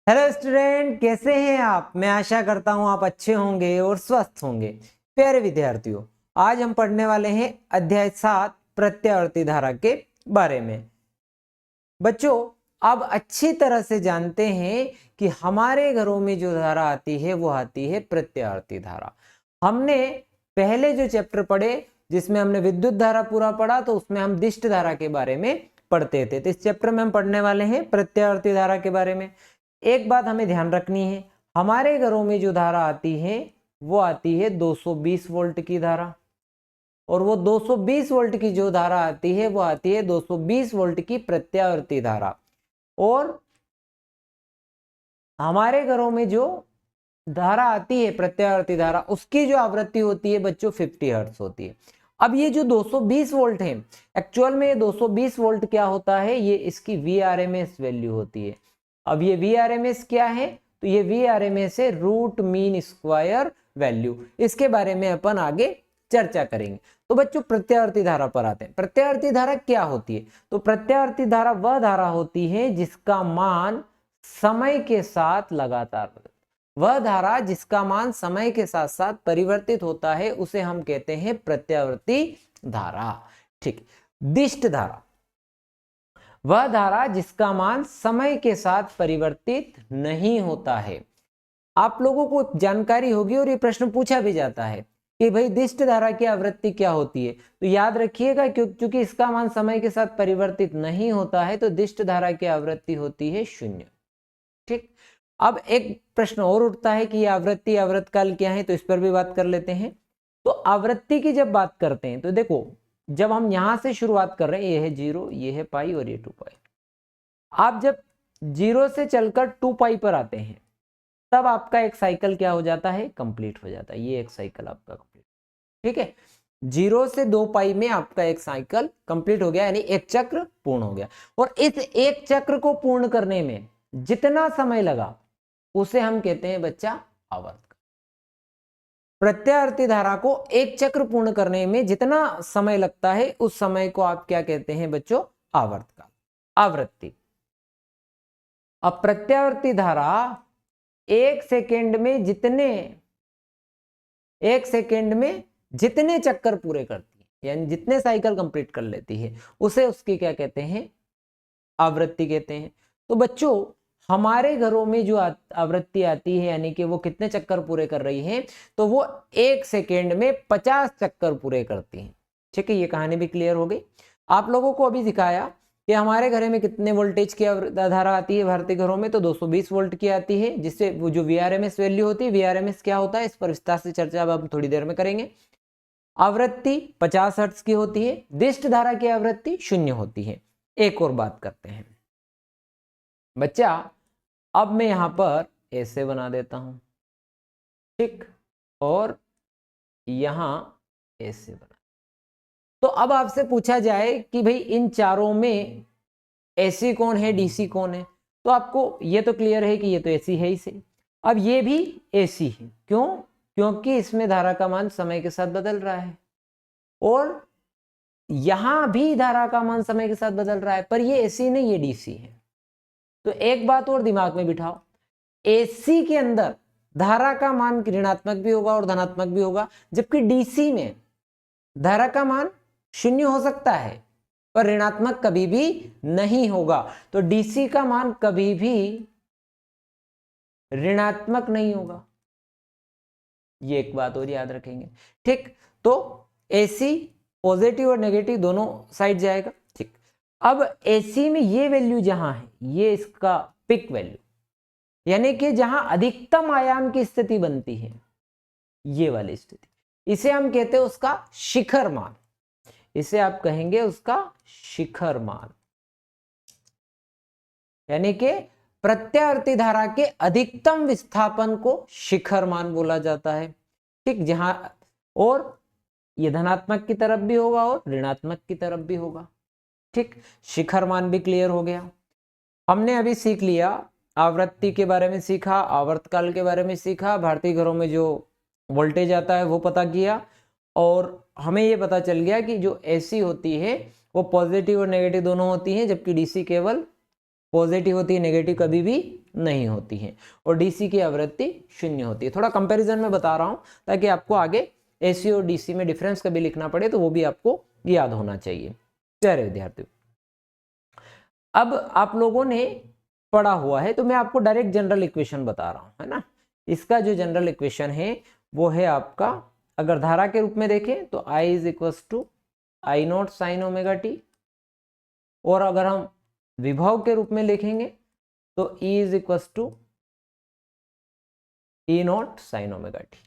Hello student, कैसे हैं आप। मैं आशा करता हूं आप अच्छे होंगे और स्वस्थ होंगे। प्यारे विद्यार्थियों, आज हम पढ़ने वाले हैं अध्याय 7 प्रत्यावर्ती धारा के बारे में। बच्चों, अब अच्छी तरह से जानते हैं कि हमारे घरों में जो धारा आती है वो आती है प्रत्यावर्ती धारा। हमने पहले जो चैप्टर पढ़े जिसमें हमने विद्युत धारा पूरा पढ़ा, तो उसमें हम दिष्ट धारा के बारे में पढ़ते थे। तो इस चैप्टर में हम पढ़ने वाले हैं प्रत्यावर्ती धारा के बारे में। एक बात हमें ध्यान रखनी है, हमारे घरों में जो धारा आती है वो आती है 220 वोल्ट की धारा, और वो 220 वोल्ट की जो धारा आती है वो आती है 220 वोल्ट की प्रत्यावर्ती धारा। और हमारे घरों में जो धारा आती है प्रत्यावर्ती धारा, उसकी जो आवृत्ति होती है बच्चों 50 हर्ट्ज होती है। अब ये जो 220 वोल्ट है, एक्चुअल में ये 220 वोल्ट क्या होता है, ये इसकी VRMS वैल्यू होती है। अब ये VRMS क्या है, तो ये VRMS है रूट मीन स्क्वायर वैल्यू। इसके बारे में अपन आगे चर्चा करेंगे। तो बच्चों प्रत्यावर्ती धारा पर आते हैं। प्रत्यावर्ती धारा क्या होती है, तो प्रत्यावर्ती धारा वह धारा होती है जिसका मान समय के साथ लगातार, वह धारा जिसका मान समय के साथ साथ परिवर्तित होता है उसे हम कहते हैं प्रत्यावर्ती धारा। ठीक। दिष्ट धारा वह धारा जिसका मान समय के साथ परिवर्तित नहीं होता है। आप लोगों को जानकारी होगी और ये प्रश्न पूछा भी जाता है कि भाई दिष्ट धारा की आवृत्ति क्या होती है। तो याद रखिएगा, क्योंकि इसका मान समय के साथ परिवर्तित नहीं होता है तो दिष्ट धारा की आवृत्ति होती है 0। ठीक। अब एक प्रश्न और उठता है कि आवृत्ति आवृतकाल क्या है, तो इस पर भी बात कर लेते हैं। तो आवृत्ति की जब बात करते हैं तो देखो, जब हम यहां से शुरुआत कर रहे हैं, ये है 0, ये है पाई और ये 2 पाई। आप जब 0 से चलकर 2 पाई पर आते हैं तब आपका एक साइकिल क्या हो जाता है, कंप्लीट हो जाता है। ये एक साइकिल आपका कंप्लीट, ठीक है। 0 से 2 पाई में आपका एक साइकिल कंप्लीट हो गया, यानी एक चक्र पूर्ण हो गया। और इस एक चक्र को पूर्ण करने में जितना समय लगा उसे हम कहते हैं बच्चा आवर्तकाल। प्रत्यावर्ती धारा को एक चक्र पूर्ण करने में जितना समय लगता है उस समय को आप क्या कहते हैं बच्चों, आवर्तकाल, आवृत्ति। अब प्रत्यावर्ती धारा एक सेकेंड में जितने चक्कर पूरे करती है, यानी जितने साइकिल कंप्लीट कर लेती है, उसे उसकी क्या कहते हैं, आवृत्ति कहते हैं। तो बच्चों, हमारे घरों में जो आवृत्ति आती है, यानी कि वो कितने चक्कर पूरे कर रही है, तो वो एक सेकेंड में 50 चक्कर पूरे करती है। ठीक है, ये कहानी भी क्लियर हो गई। आप लोगों को अभी दिखाया कि हमारे घर में कितने वोल्टेज की धारा आती है भारतीय घरों में, तो 220 वोल्ट की आती है, जिससे वो जो VRMS वैल्यू होती है, VRMS क्या होता है इस पर विस्तार से चर्चा अब हम थोड़ी देर में करेंगे। आवृत्ति 50 हर्ट्ज की होती है, दिष्ट धारा की आवृत्ति 0 होती है। एक और बात करते हैं बच्चा, अब मैं यहां पर ऐसे बना देता हूं, ठीक, और यहां ऐसे बना। तो अब आपसे पूछा जाए कि भाई इन चारों में AC कौन है, DC कौन है, तो आपको ये तो क्लियर है कि ये तो AC है ही सही। अब ये भी AC है, क्यों, क्योंकि इसमें धारा का मान समय के साथ बदल रहा है, और यहां भी धारा का मान समय के साथ बदल रहा है, पर ये AC नहीं, ये DC है। तो एक बात और दिमाग में बिठाओ, AC के अंदर धारा का मान ऋणात्मक भी होगा और धनात्मक भी होगा, जबकि DC में धारा का मान 0 हो सकता है पर ऋणात्मक कभी भी नहीं होगा। तो DC का मान कभी भी ऋणात्मक नहीं होगा, ये एक बात और याद रखेंगे। ठीक, तो AC पॉजिटिव और नेगेटिव दोनों साइड जाएगा। ठीक, अब AC में ये वैल्यू जहां है, ये इसका पिक वैल्यू, यानी कि जहां अधिकतम आयाम की स्थिति बनती है, ये वाली स्थिति, इसे हम कहते हैं उसका शिखर मान, इसे आप कहेंगे उसका शिखर मान, यानी कि प्रत्यावर्ती धारा के अधिकतम विस्थापन को शिखर मान बोला जाता है। ठीक, जहां और ये धनात्मक की तरफ भी होगा और ऋणात्मक की तरफ भी होगा। ठीक, शिखर मान भी क्लियर हो गया। हमने अभी सीख लिया, आवृत्ति के बारे में सीखा, आवर्तकाल के बारे में सीखा, भारतीय घरों में जो वोल्टेज आता है वो पता किया, और हमें ये पता चल गया कि जो AC होती है वो पॉजिटिव और नेगेटिव दोनों होती हैं, जबकि DC केवल पॉजिटिव होती है, नेगेटिव कभी भी नहीं होती है और डीसी की आवृत्ति 0 होती है। थोड़ा कंपैरिजन में बता रहा हूं ताकि आपको आगे एसी और डीसी में डिफरेंस कभी लिखना पड़े तो वो भी आपको याद होना चाहिए। प्यारे विद्यार्थियों, अब आप लोगों ने पढ़ा हुआ है तो मैं आपको डायरेक्ट जनरल इक्वेशन बता रहा हूं, है ना। इसका जो जनरल इक्वेशन है वो है आपका, अगर धारा के रूप में देखें तो I is equal to I not sine omega T, और अगर हम विभव के रूप में लिखेंगे तो E is equal to E naught sine omega T.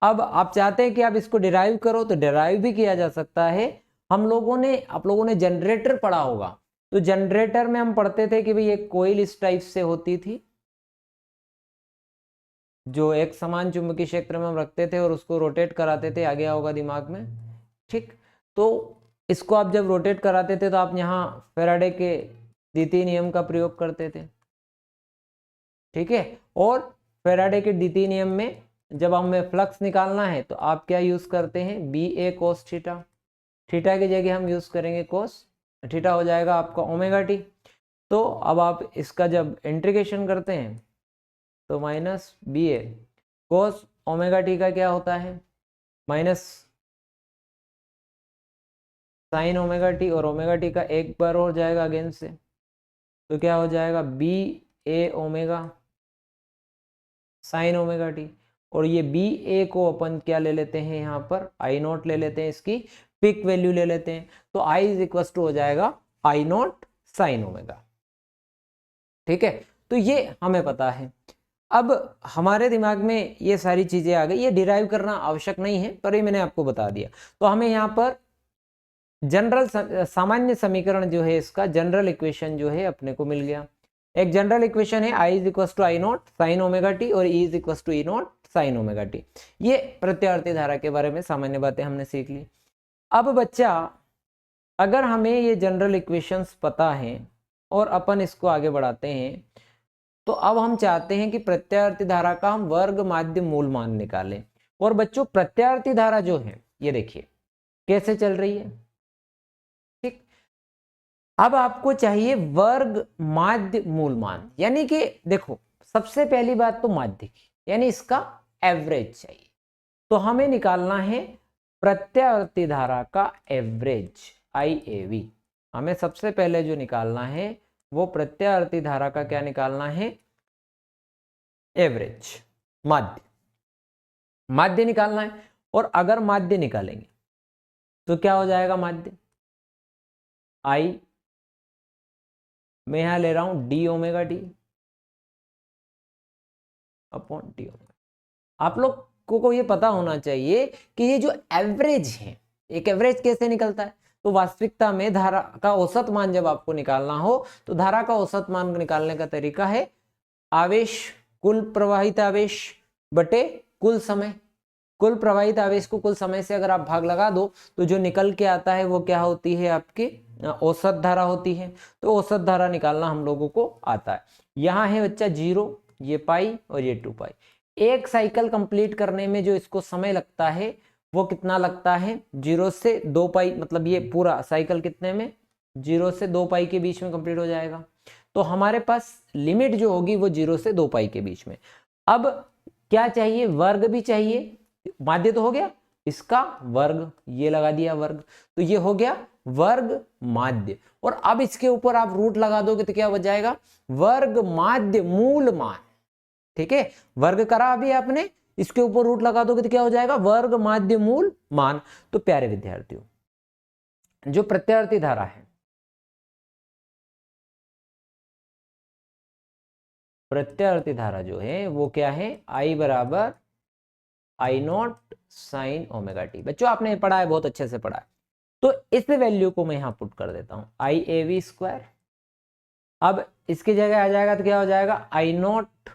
अब आप चाहते हैं कि आप इसको डिराइव करो तो डिराइव भी किया जा सकता है। आप लोगों ने जनरेटर पढ़ा होगा, तो जनरेटर में हम पढ़ते थे कि भाई एक कोइल इस टाइप से होती थी जो एक समान चुंबकीय क्षेत्र में हम रखते थे और उसको रोटेट कराते थे, आ गया होगा दिमाग में, ठीक। तो इसको आप जब रोटेट कराते थे तो आप यहाँ फैराडे के द्वितीय नियम का प्रयोग करते थे, ठीक है। और फैराडे के द्वितीय नियम में जब हमें फ्लक्स निकालना है तो आप क्या यूज करते हैं, बी ए कोस थीटा, थीटा की जगह हम यूज करेंगे कोस थीटा, हो जाएगा आपका ओमेगा टी। तो अब आप इसका जब इंटीग्रेशन करते हैं तो माइनस बी ए कोस ओमेगा टी का क्या होता है, माइनस साइन ओमेगा टी, और ओमेगा टी का एक बार हो जाएगा अगेन से, तो क्या हो जाएगा बी ए ओमेगा साइन ओमेगा टी। और ये बी ए को अपन क्या ले लेते हैं, यहाँ पर आई नॉट ले लेते हैं, इसकी पिक वैल्यू ले लेते हैं, तो आई इज इक्वल टू हो जाएगा आई नॉट साइन ओमेगा, ठीक है। तो ये हमें पता है। अब हमारे दिमाग में ये सारी चीजें आ गई, ये डिराइव करना आवश्यक नहीं है पर ये मैंने आपको बता दिया। तो हमें यहाँ पर जनरल सामान्य समीकरण जो है, इसका जनरल इक्वेशन जो है अपने को मिल गया। एक जनरल इक्वेशन है I is equal to I not sine omega T और E is equal to E naught sine omega T. ये प्रत्यावर्ती धारा के बारे में सामान्य बातें हमने सीख ली। अब बच्चा, अगर हमें ये जनरल इक्वेशंस पता है और अपन इसको आगे बढ़ाते हैं, तो अब हम चाहते हैं कि प्रत्यावर्ती धारा का हम वर्ग माध्य मूल मान निकालें। और बच्चों, प्रत्यावर्ती धारा जो है ये देखिए कैसे चल रही है, ठीक। अब आपको चाहिए वर्ग माध्य मूल मान, यानी कि देखो सबसे पहली बात तो माध्य की, यानी इसका एवरेज चाहिए। तो हमें निकालना है प्रत्यावर्ती धारा का एवरेज, IAV। हमें सबसे पहले जो निकालना है वो प्रत्यावर्ती धारा का क्या निकालना है, एवरेज, माध्य, माध्य निकालना है। और अगर माध्य निकालेंगे तो क्या हो जाएगा, माध्य I मैं यहां ले रहा हूं D omega T upon T omega. आप लोग को ये पता होना चाहिए कि ये जो एवरेज है, एक एवरेज कैसे निकलता है, तो वास्तविकता में धारा का औसत मान जब आपको निकालना हो तो धारा का औसत मान निकालने का तरीका है आवेश, कुल प्रवाहित आवेश बटे कुल समय। कुल प्रवाहित आवेश को कुल समय से अगर आप भाग लगा दो तो जो निकल के आता है वो क्या होती है, आपकी औसत धारा होती है। तो औसत धारा निकालना हम लोगों को आता है। यहाँ है बच्चा 0, ये पाई और ये 2 पाई। एक साइकिल कंप्लीट करने में जो इसको समय लगता है वो कितना लगता है, 0 से 2 पाई, मतलब ये पूरा साइकिल कितने में, 0 से 2 पाई के बीच में कंप्लीट हो जाएगा। तो हमारे पास लिमिट जो होगी वो 0 से 2 पाई के बीच में। अब क्या चाहिए, वर्ग भी चाहिए। माध्य तो हो गया, इसका वर्ग ये लगा दिया वर्ग, तो ये हो गया वर्ग माध्य। और अब इसके ऊपर आप रूट लगा दोगे तो क्या हो जाएगा, वर्ग माध्य मूल मान, ठीक है। वर्ग करा अभी आपने, इसके ऊपर रूट लगा दोगे तो क्या हो जाएगा, वर्ग माध्य मूल मान। तो प्यारे विद्यार्थियों, जो प्रत्यावर्ती धारा है, प्रत्यावर्ती धारा जो है वो क्या है, I बराबर आई नॉट साइन ओमेगा टी। बच्चों आपने पढ़ा है, बहुत अच्छे से पढ़ा है। तो इस वैल्यू को मैं यहां पुट कर देता हूं, IAV स्क्वायर। अब इसकी जगह आ जाएगा तो क्या हो जाएगा, I not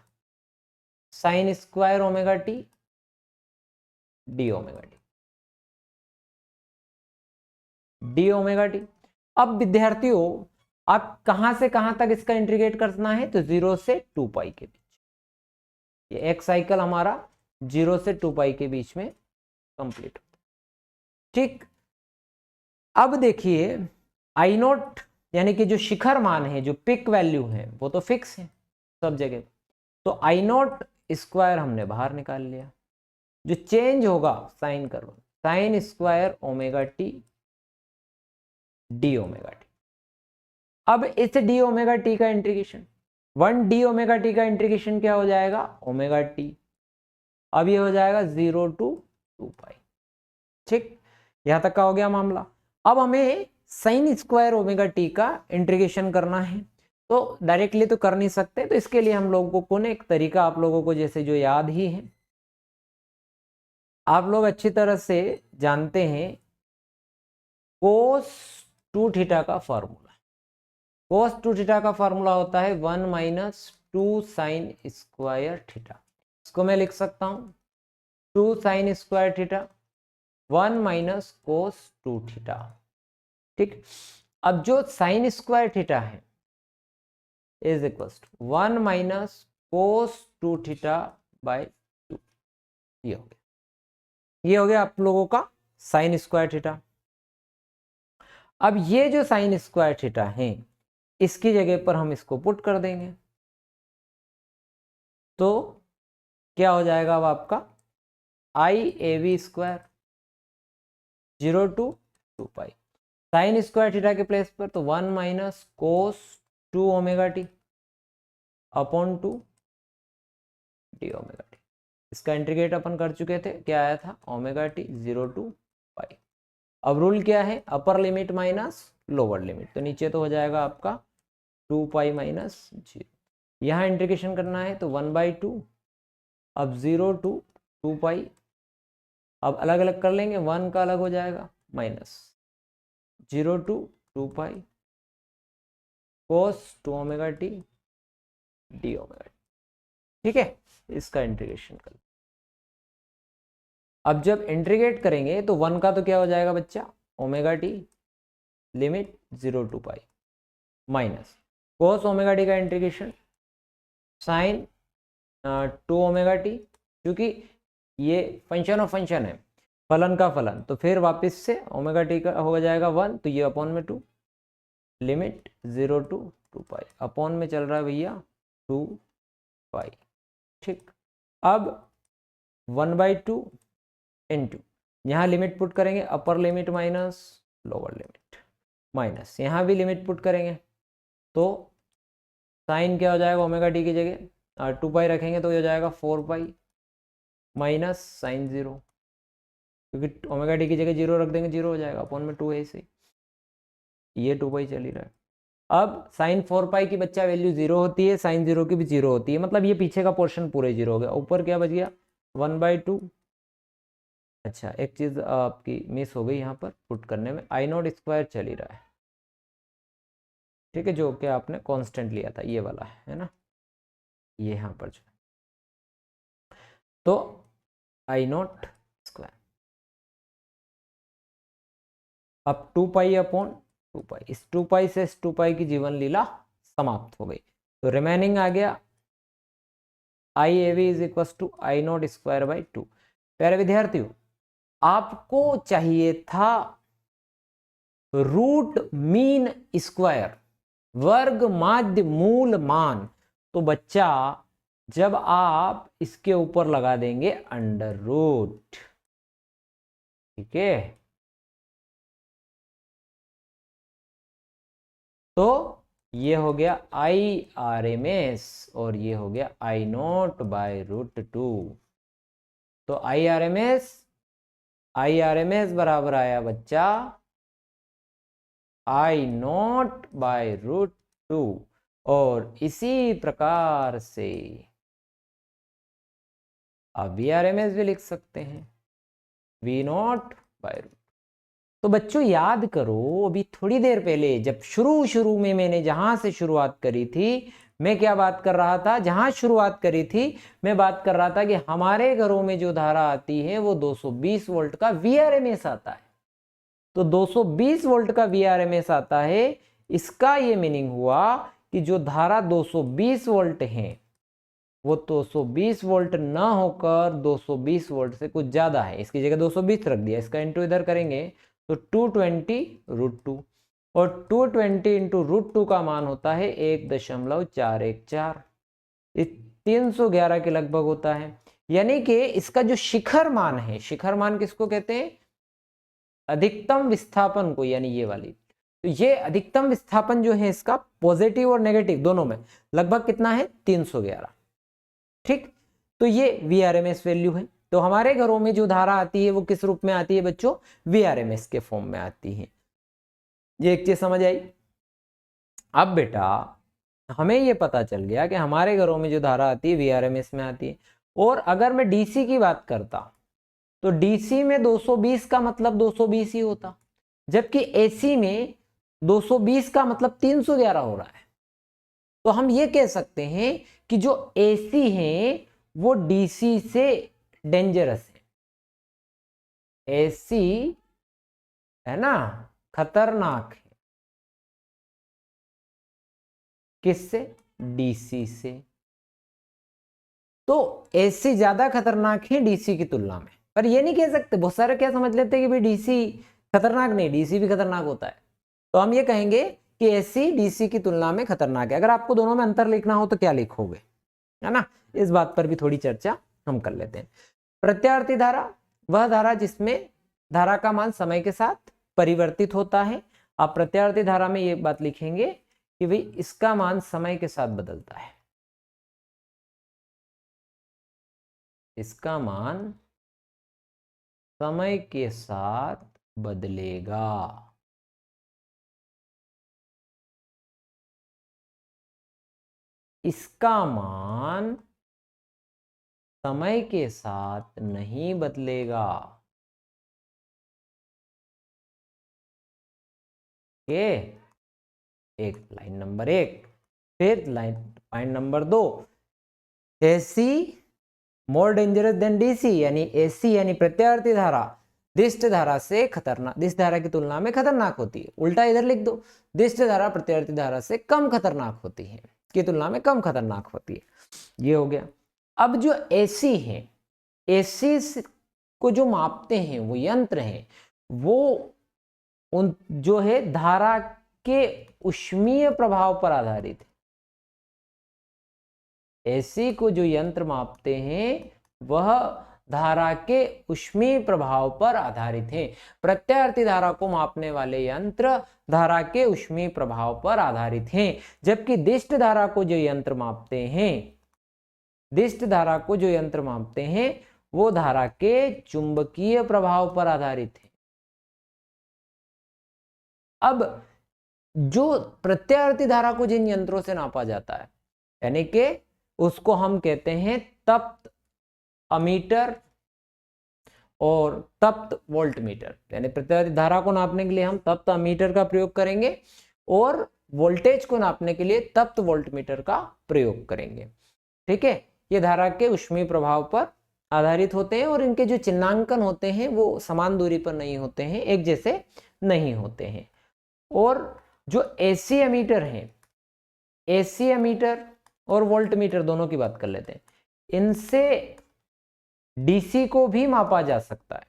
sine square omega T D omega T, D omega T. अब विद्यार्थियों, आप कहां से कहां तक इसका इंटीग्रेट करना है, तो 0 से 2 पाई के बीच। ये एक साइकिल हमारा 0 से 2 पाई के बीच में कंप्लीट होता है, ठीक। अब देखिए आई नॉट यानी कि जो शिखर मान है, जो पिक वैल्यू है, वो तो फिक्स है सब जगह। तो आई नॉट स्क्वायर हमने बाहर निकाल लिया, जो चेंज होगा sine curve, sign square omega T D omega T. अब इस डी ओमेगा टी का इंटीग्रेशन, 1 डी ओमेगा टी का इंटीग्रेशन क्या हो जाएगा, ओमेगा टी। अब ये हो जाएगा 0 to 2 पाई। ठीक, यहां तक का हो गया मामला। अब हमें साइन स्क्वायर ओमेगा टी का इंटीग्रेशन करना है, तो डायरेक्टली तो कर नहीं सकते, तो इसके लिए हम लोगों को एक तरीका आप लोगों को जैसे जो याद ही है, आप लोग अच्छी तरह से जानते हैं कोस 2 थीटा का फॉर्मूला। कोस 2 थीटा का फॉर्मूला होता है 1 - 2 साइन स्क्वायर थीटा। इसको मैं लिख सकता हूं 2 sine square theta 1 - cos 2 theta. ठीक, अब जो साइन स्क्वायर थीटा है is equal to 1 - cos 2 theta by 2। ये हो गया, ये हो गया आप लोगों का साइन स्क्वायर थीटा। अब ये जो साइन स्क्वायर थीटा है इसकी जगह पर हम इसको पुट कर देंगे, तो क्या हो जाएगा अब आपका I A V square 0 to 2 pi sine square theta के प्लेस पर, तो 1 - cos 2 omega T upon 2 D omega T. इसका इंटीग्रेट अपन कर चुके थे, क्या आया था ओमेगा टी 0 to पाई। अब रूल क्या है, upper limit minus lower limit, तो नीचे तो हो जाएगा आपका 2 पाई माइनस 0। यहाँ इंटीग्रेशन करना है तो 1/2, अब 0 to 2 पाई। अब अलग अलग कर लेंगे, 1 का अलग हो जाएगा minus 0 to 2 pi cos 2 omega T D omega T. ठीक है, इसका इंटीग्रेशन कर। अब जब इंटीग्रेट करेंगे तो 1 का तो क्या हो जाएगा बच्चा, omega T limit 0 to pi minus cos omega T का इंटीग्रेशन साइन 2 ओमेगा टी, क्योंकि ये फंक्शन ऑफ फंक्शन है, फलन का फलन, तो फिर वापस से ओमेगा टी का हो जाएगा 1, तो ये अपॉन में 2 लिमिट 0 to 2 पाई, अपॉन में चल रहा है भैया 2 पाई। ठीक, अब 1/2 इंटू, यहाँ लिमिट पुट करेंगे, upper limit minus lower limit minus, यहाँ भी लिमिट पुट करेंगे, तो साइन क्या हो जाएगा ओमेगा टी की जगह 2 पाई रखेंगे तो ये हो जाएगा 4 पाई माइनस साइन 0, क्योंकि ओमेगा टी की जगह 0 रख देंगे 0 हो जाएगा, अपॉन में 2 है इसे, ये 2 पाई चल ही रहा है। अब साइन 4 पाई की बच्चा वैल्यू 0 होती है, साइन 0 की भी 0 होती है, मतलब ये पीछे का पोर्शन पूरे 0 हो गया, ऊपर क्या बच गया 1/2। अच्छा, एक चीज आपकी मिस हो गई यहाँ पर पुट करने में, आई नॉट स्क्वायर चल ही रहा है। ठीक है, जो कि आपने कांस्टेंट लिया था ये वाला है ना, ये यहाँ पर जो, तो आई नॉट स्क्वायर अब 2 पाई अपॉन 2 पाई, इस 2 पाई से इस 2 पाई की जीवन लीला समाप्त हो गई, तो रिमेनिंग आ गया I A V is equal to I not square by 2। प्यारे विद्यार्थियों, आपको चाहिए था रूट मीन स्क्वायर, वर्ग माध्य मूल मान, तो बच्चा जब आप इसके ऊपर लगा देंगे अंडर रूट, ठीक है, तो ये हो गया आई आर एम एस और ये हो गया आई नॉट बाय रूट 2। तो आई आर एम एस बराबर आया बच्चा आई नॉट बाय रूट 2, और इसी प्रकार से आप वी आर एम एस भी लिख सकते हैं वी नॉट बाय रूट। तो बच्चों याद करो, अभी थोड़ी देर पहले जब शुरू में मैंने जहां से शुरुआत करी थी, मैं क्या बात कर रहा था, जहां शुरुआत करी थी मैं बात कर रहा था कि हमारे घरों में जो धारा आती है वो 220 वोल्ट का वीआरएमएस आता है। तो 220 वोल्ट का वीआरएमएस आता है, इसका ये मीनिंग हुआ कि जो धारा 220 वोल्ट है वो 220 वोल्ट ना होकर 220 वोल्ट से कुछ ज्यादा है, इसकी जगह 220 रख दिया, इसका इंटू इधर करेंगे तो 220√2, और 220 इंटू √2 का मान होता है 1.414। 311 के लगभग होता है। यानी कि इसका जो शिखर मान है, शिखर मान किसको कहते हैं? अधिकतम विस्थापन को, यानी ये वाली। तो ये अधिकतम विस्थापन जो है इसका पॉजिटिव और नेगेटिव दोनों में लगभग कितना है? 311। ठीक, तो ये VRMS वैल्यू है। तो हमारे घरों में जो धारा आती है वो किस रूप में आती है बच्चों? VRMS के फॉर्म में आती है। ये एक चीज समझ आई। अब बेटा हमें ये पता चल गया कि हमारे घरों में जो धारा आती है VRMS में आती है। और अगर मैं DC की बात करता तो DC में 220 का मतलब 220 ही होता, जबकि AC में 220 का मतलब 311 हो रहा है। तो हम ये कह सकते हैं कि जो AC है वो DC से डेंजरस है। AC है ना, खतरनाक है। किससे? DC से। तो AC ज्यादा खतरनाक है DC की तुलना में। पर ये नहीं कह सकते, बहुत सारे क्या समझ लेते हैं कि भाई DC खतरनाक नहीं, DC भी खतरनाक होता है। तो हम ये कहेंगे कि AC DC की तुलना में खतरनाक है। अगर आपको दोनों में अंतर लिखना हो तो क्या लिखोगे, है ना? इस बात पर भी थोड़ी चर्चा हम कर लेते हैं। प्रत्यावर्ती धारा वह धारा जिसमें धारा का मान समय के साथ परिवर्तित होता है। आप प्रत्यावर्ती धारा में ये बात लिखेंगे कि भाई इसका मान समय के साथ बदलता है। इसका मान समय के साथ बदलेगा। इसका मान समय के साथ नहीं बदलेगा। ये एक लाइन नंबर 1। फिर line point number 2, AC more dangerous than DC, यानी AC यानी प्रत्यावर्ती धारा दिष्ट धारा से खतरनाक, दिष्ट धारा की तुलना में खतरनाक होती है। उल्टा इधर लिख दो, दिष्ट धारा प्रत्यावर्ती धारा से कम खतरनाक होती है, की तुलना में कम खतरनाक होती है। ये हो गया। अब जो AC है, AC को जो मापते हैं वो यंत्र हैं, वो उन जो है धारा के ऊष्मीय प्रभाव पर आधारित है। AC को जो यंत्र मापते हैं वह धारा के ऊष्मीय प्रभाव पर आधारित है। प्रत्यावर्ती धारा को मापने वाले यंत्र धारा के ऊष्मीय प्रभाव पर आधारित हैं, जबकि दिष्ट धारा को जो यंत्र मापते हैं, दिष्ट धारा को जो यंत्र मापते हैं वो धारा के चुंबकीय प्रभाव पर आधारित है। अब जो प्रत्यावर्ती धारा को जिन यंत्रों से नापा जाता है, यानी कि उसको हम कहते हैं तप्त अमीटर और तप्त वोल्टमीटर। यानी प्रत्यावर्ती धारा को नापने के लिए हम तप्त अमीटर का प्रयोग करेंगे और वोल्टेज को नापने के लिए तप्त वोल्टमीटर का प्रयोग करेंगे। ठीक है, ये धारा के ऊष्मीय प्रभाव पर आधारित होते हैं और इनके जो चिन्हांकन होते हैं वो समान दूरी पर नहीं होते हैं, एक जैसे नहीं होते हैं। और जो AC एमीटर हैं, AC एमीटर और वोल्टमीटर दोनों की बात कर लेते हैं, इनसे DC को भी मापा जा सकता है,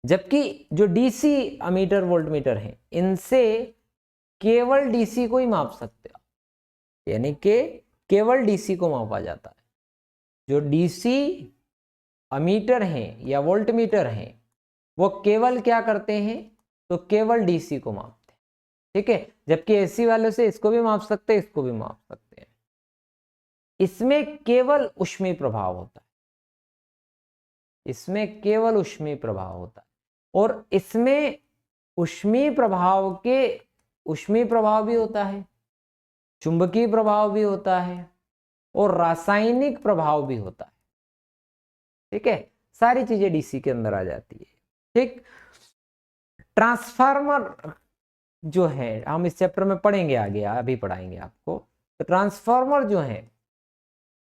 जबकि जो DC एमीटर वोल्टमीटर हैं इनसे केवल DC को ही माप सकते हैं, यानी कि केवल DC को मापा जाता है। जो DC एमीटर हैं या वोल्टमीटर हैं वो केवल क्या करते हैं, तो केवल DC को मापते हैं। ठीक है, जबकि AC वालों से इसको भी माप सकते हैं, इसको भी माप सकते हैं। इसमें केवल ऊष्मीय प्रभाव होता है, इसमें केवल ऊष्मीय प्रभाव होता है। और इसमें ऊष्मीय प्रभाव के ऊष्मीय प्रभाव भी होता है, चुंबकीय प्रभाव भी होता है और रासायनिक प्रभाव भी होता है। ठीक है, सारी चीजें DC के अंदर आ जाती है। ठीक, ट्रांसफार्मर जो है हम इस चैप्टर में पढ़ेंगे आगे, अभी पढ़ाएंगे आपको। तो ट्रांसफार्मर जो है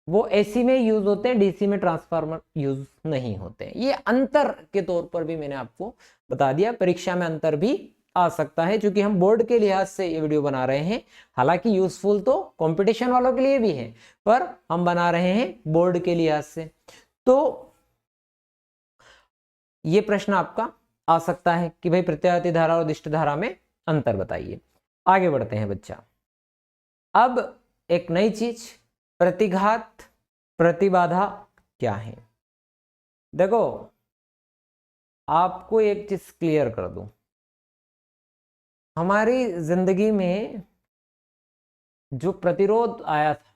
वो AC में यूज होते हैं, DC में ट्रांसफार्मर यूज नहीं होते हैं। ये अंतर के तौर पर भी मैंने आपको बता दिया, परीक्षा में अंतर भी आ सकता है, क्योंकि हम बोर्ड के लिहाज से ये वीडियो बना रहे हैं। हालांकि यूजफुल तो कंपटीशन वालों के लिए भी है, पर हम बना रहे हैं बोर्ड के लिहाज से। तो ये प्रश्न आपका आ सकता है कि भाई प्रत्यावर्ती धारा और दिष्ट धारा में अंतर बताइए। आगे बढ़ते हैं बच्चा। अब एक नई चीज प्रतिघात प्रतिबाधा क्या है। देखो आपको एक चीज क्लियर कर दूं, हमारी जिंदगी में जो प्रतिरोध आया था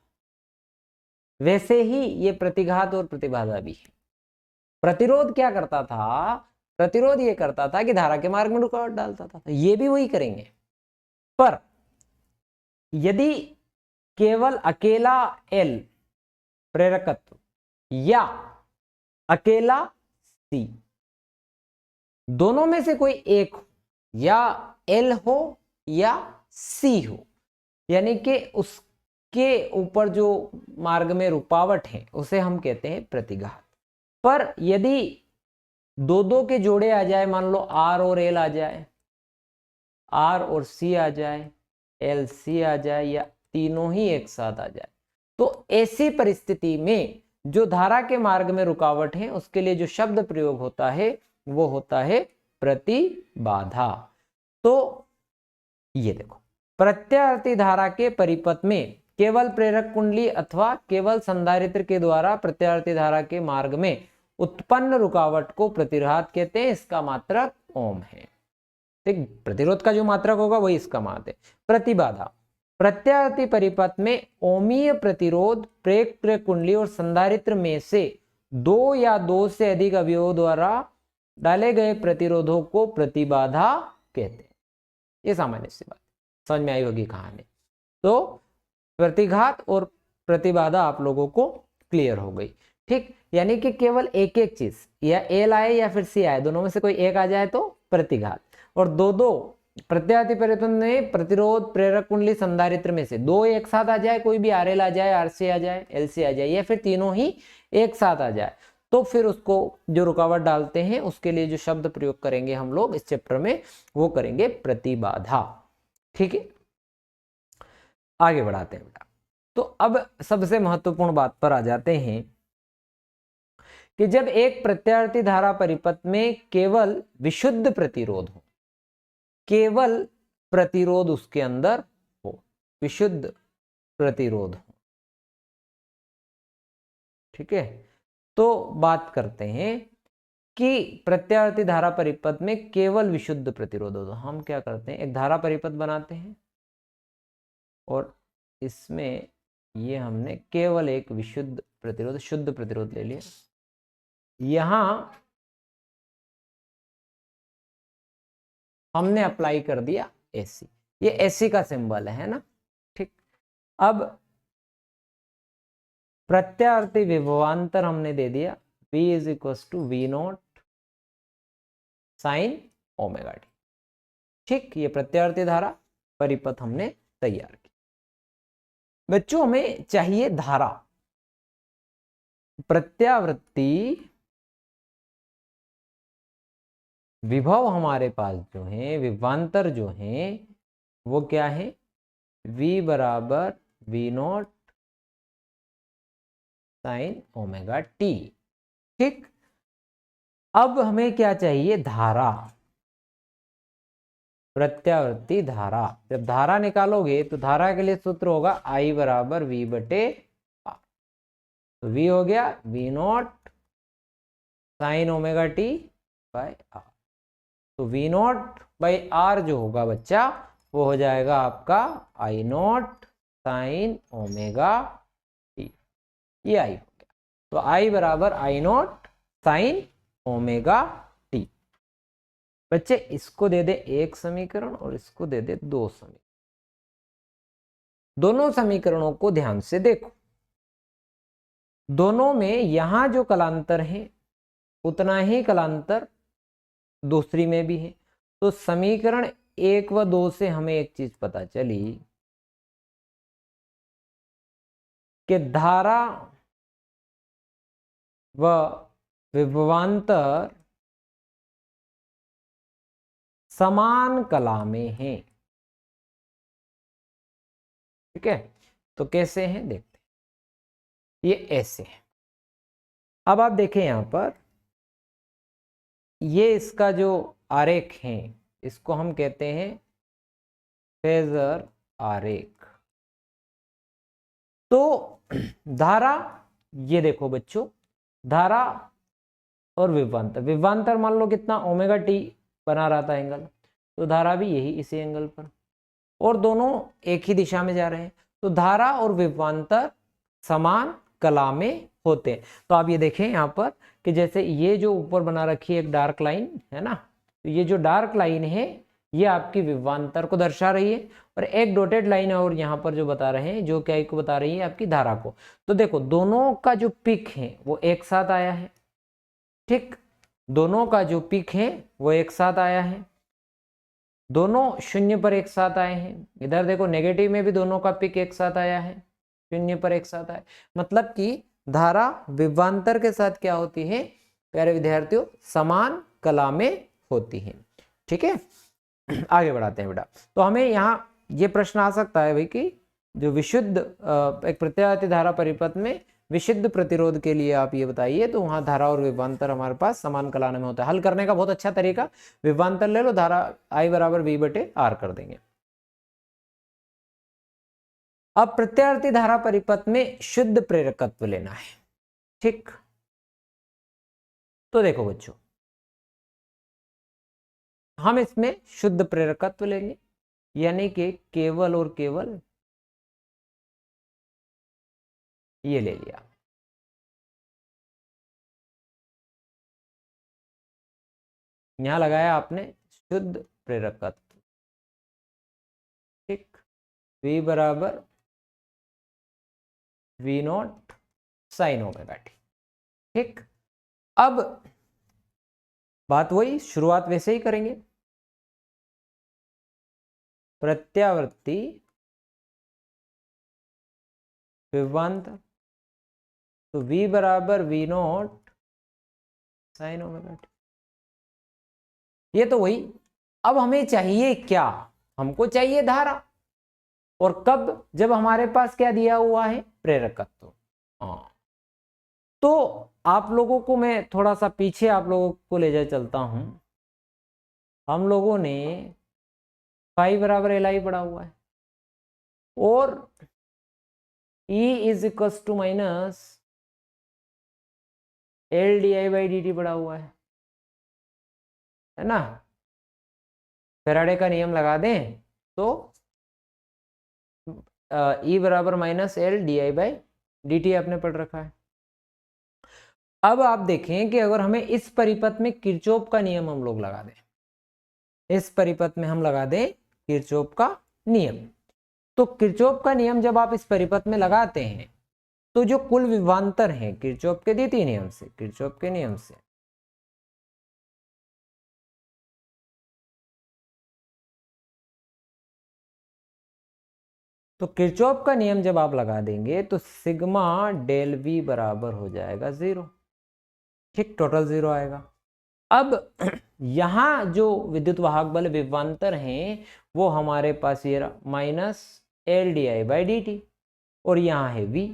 वैसे ही ये प्रतिघात और प्रतिबाधा भी है। प्रतिरोध क्या करता था, प्रतिरोध ये करता था कि धारा के मार्ग में रुकावट डालता था, ये भी वही करेंगे। पर यदि केवल अकेला एल प्रेरकत्व या अकेला सी, दोनों में से कोई एक हो, या एल हो या सी हो, यानी कि उसके ऊपर जो मार्ग में रुकावट है उसे हम कहते हैं प्रतिघात। पर यदि दो दो के जोड़े आ जाए, मान लो आर और एल आ जाए, आर और सी आ जाए, एल सी आ जाए, या तीनों ही एक साथ आ जाए, तो ऐसी परिस्थिति में जो धारा के मार्ग में रुकावट है उसके लिए जो शब्द प्रयोग होता है वो होता है प्रतिबाधा। तो ये देखो, प्रत्यावर्ती धारा के परिपथ में केवल प्रेरक कुंडली अथवा केवल संधारित्र के द्वारा प्रत्यावर्ती धारा के मार्ग में उत्पन्न रुकावट को प्रतिघात कहते हैं। इसका मात्रक ओम है। ठीक, प्रतिरोध का जो मात्रक होगा वही इसका मात्रक है। प्रतिबाधा, प्रत्यावर्ती परिपथ में ओमीय प्रतिरोध प्रेरक कुंडली और संधारित्र में से दो या दो से अधिक अवयवों द्वारा डाले गए प्रतिरोधों को प्रतिबाधा कहते हैं। ये सामान्य सी बात समझ में आई होगी कहानी। तो प्रतिघात और प्रतिबाधा आप लोगों को क्लियर हो गई। ठीक, यानी कि केवल एक एक चीज, या एल आए या फिर सी आए, दोनों में से कोई एक आ जाए तो प्रतिघात, और दो दो प्रत्यावर्ती परिपथ में प्रतिरोध प्रेरक कुंडली संधारित्र में से दो एक साथ आ जाए, कोई भी आर एल आ जाए, आर सी आ जाए, एल सी आ जाए, या फिर तीनों ही एक साथ आ जाए, तो फिर उसको जो रुकावट डालते हैं उसके लिए जो शब्द प्रयोग करेंगे हम लोग इस चैप्टर में वो करेंगे प्रतिबाधा। ठीक है, आगे बढ़ाते हैं बेटा। तो अब सबसे महत्वपूर्ण बात पर आ जाते हैं कि जब एक प्रत्यावर्ती धारा परिपथ में केवल विशुद्ध प्रतिरोध हो, केवल प्रतिरोध उसके अंदर हो, विशुद्ध प्रतिरोध हो, ठीक है, तो बात करते हैं कि प्रत्यावर्ती धारा परिपथ में केवल विशुद्ध प्रतिरोध हो, तो हम क्या करते हैं, एक धारा परिपथ बनाते हैं और इसमें ये हमने केवल एक विशुद्ध प्रतिरोध, शुद्ध प्रतिरोध ले लिया। यहां हमने अप्लाई कर दिया एसी, ये एसी का सिंबल है ना। ठीक, अब प्रत्यावर्ती विभवांतर हमने दे दिया V is equal to V not sine omega T. ठीक, ये प्रत्यावर्ती धारा परिपथ हमने तैयार की। बच्चों हमें चाहिए धारा, प्रत्यावर्ती विभव हमारे पास जो है, विभवांतर जो है वो क्या है, V बराबर V not sine omega T. ठीक, अब हमें क्या चाहिए, धारा, प्रत्यावर्ती धारा। जब धारा निकालोगे तो धारा के लिए सूत्र होगा I बराबर V बटे आर। तो V हो गया V not sine omega T by R. तो V नॉट बाई आर जो होगा बच्चा वो हो जाएगा आपका I not sine omega T, ये I हो गया। तो I बराबर I not sine omega T. बच्चे इसको दे दे एक समीकरण और इसको दे दे दो समीकरण। दोनों समीकरणों को ध्यान से देखो, दोनों में यहां जो कलांतर है उतना ही कलांतर दूसरी में भी है। तो समीकरण 1 व 2 से हमें एक चीज पता चली कि धारा व विभवांतर समान कला में हैं। ठीक है, तो कैसे हैं देखते हैं। ये ऐसे है। अब आप देखें यहां पर, ये इसका जो आरेख है इसको हम कहते हैं फेजर आरेख। तो धारा, ये देखो बच्चों, धारा और विभवांतर, विभवांतर मान लो कितना ओमेगा टी बना रहा था एंगल, तो धारा भी यही इसी एंगल पर, और दोनों एक ही दिशा में जा रहे हैं, तो धारा और विभवांतर समान कला में होते हैं। तो आप ये देखें यहाँ पर कि जैसे ये जो ऊपर बना रखी है एक डार्क लाइन है ना, तो ये जो डार्क लाइन है ये आपकी विभवांतर को दर्शा रही है, और एक डॉटेड लाइन है और यहाँ पर जो बता रहे हैं, जो क्या को बता रही है, आपकी धारा को। तो देखो दोनों का जो पिक है वो एक साथ आया है, ठीक, दोनों का जो पिक है वो एक साथ आया है, दोनों शून्य पर एक साथ आए हैं। इधर देखो नेगेटिव में भी दोनों का पिक एक साथ आया है, शून्य पर एक साथ आए, मतलब कि धारा विभवांतर के साथ क्या होती है प्यारे विद्यार्थियों, समान कला में होती है। ठीक है, आगे बढ़ाते हैं बेटा। तो हमें यहाँ ये प्रश्न आ सकता है भाई कि जो विशुद्ध एक प्रत्यावर्ती धारा परिपथ में विशुद्ध प्रतिरोध के लिए आप ये बताइए, तो वहां धारा और विभवांतर हमारे पास समान कलान में होता है। हल करने का बहुत अच्छा तरीका, विभवांतर ले लो, धारा I बराबर V/R कर देंगे। अब प्रत्यावर्ती धारा परिपथ में शुद्ध प्रेरकत्व लेना है, ठीक। तो देखो बच्चों, हम इसमें शुद्ध प्रेरकत्व लेंगे, यानी कि केवल और केवल ये ले लिया, यहां लगाया आपने शुद्ध प्रेरकत्व, ठीक। V बराबर V0 साइन ओमेगा टी, ठीक। अब बात वही, शुरुआत वैसे ही करेंगे, प्रत्यावर्ती विभवांतर, तो V बराबर V0 साइन ओमेगा टी, ये तो वही। अब हमें चाहिए क्या, हमको चाहिए धारा, और कब, जब हमारे पास क्या दिया हुआ है, प्रेरकत्व। हाँ, तो आप लोगों को मैं थोड़ा सा पीछे आप लोगों को ले जा चलता हूं। हम लोगों ने फाई बराबर LI पढ़ा हुआ है, और E is equals to minus LdI/dt पढ़ा हुआ है ना। फैराडे का नियम लगा दें तो E बराबर माइनस LdI/dt आपने पढ़ रखा है। अब आप देखें कि अगर हमें इस परिपथ में किरचॉफ का नियम हम लोग लगा दें, इस परिपथ में हम लगा दें किरचॉफ का नियम, तो किरचॉफ का नियम जब आप इस परिपथ में लगाते हैं, तो जो कुल विभवांतर है किरचॉफ के द्वितीय नियम से, किरचॉफ के नियम से, तो किरचॉफ का नियम जब आप लगा देंगे तो सिग्मा डेल V बराबर हो जाएगा 0, ठीक, टोटल 0 आएगा। अब यहां जो विद्युत वाहक बल विभवांतर हैं वो हमारे पास ये माइनस LdI/dt, और यहाँ है V,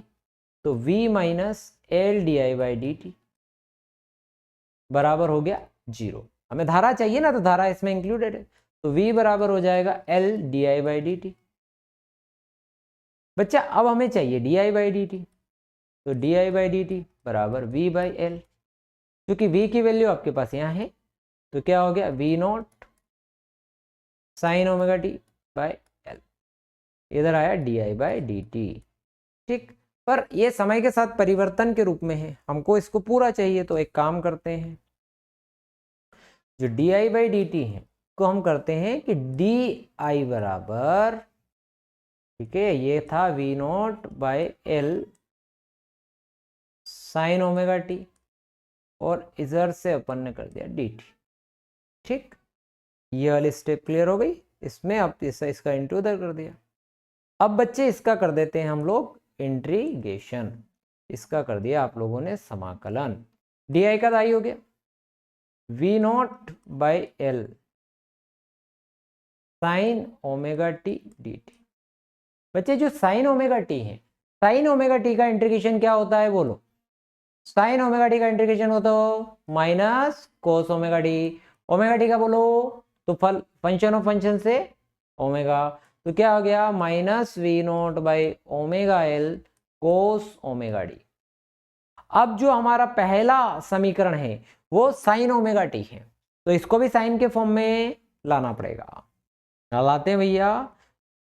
तो V माइनस LdI/dt बराबर हो गया 0। हमें धारा चाहिए ना, तो धारा इसमें इंक्लूडेड है, तो V बराबर हो जाएगा LdI/dt। बच्चा अब हमें चाहिए DI/dt, तो DI/dt बराबर V/L, क्योंकि V की वैल्यू आपके पास यहाँ है, तो क्या हो गया V0 sine omega T by L, इधर आया DI/dt, ठीक। पर ये समय के साथ परिवर्तन के रूप में है, हमको इसको पूरा चाहिए, तो एक काम करते हैं, जो DI/dt है को हम करते हैं कि DI बराबर, ठीक है, ये था V0/L साइन ओमेगा टी, और इधर से अपन ने कर दिया dt, ठीक। ये वाली स्टेप क्लियर हो गई, इसमें अब इसका इंटू उधर कर दिया। अब बच्चे इसका कर देते हैं हम लोग इंटीग्रेशन, इसका कर दिया आप लोगों ने समाकलन, डी का दाई हो गया V0/L sign omega T dt। बच्चे जो साइन ओमेगा टी है, साइन ओमेगा टी का इंटीग्रेशन क्या होता है बोलो, साइन ओमेगा टी का इंटीग्रेशन होता हो minus cos omega T, omega T का बोलो तो फंक्शन ऑफ फंक्शन से ओमेगा, तो क्या हो गया माइनस V0/L कोस ओमेगा डी। अब जो हमारा पहला समीकरण है वो साइन ओमेगा टी है, तो इसको भी साइन के फॉर्म में लाना पड़ेगा। लाते हैं भैया।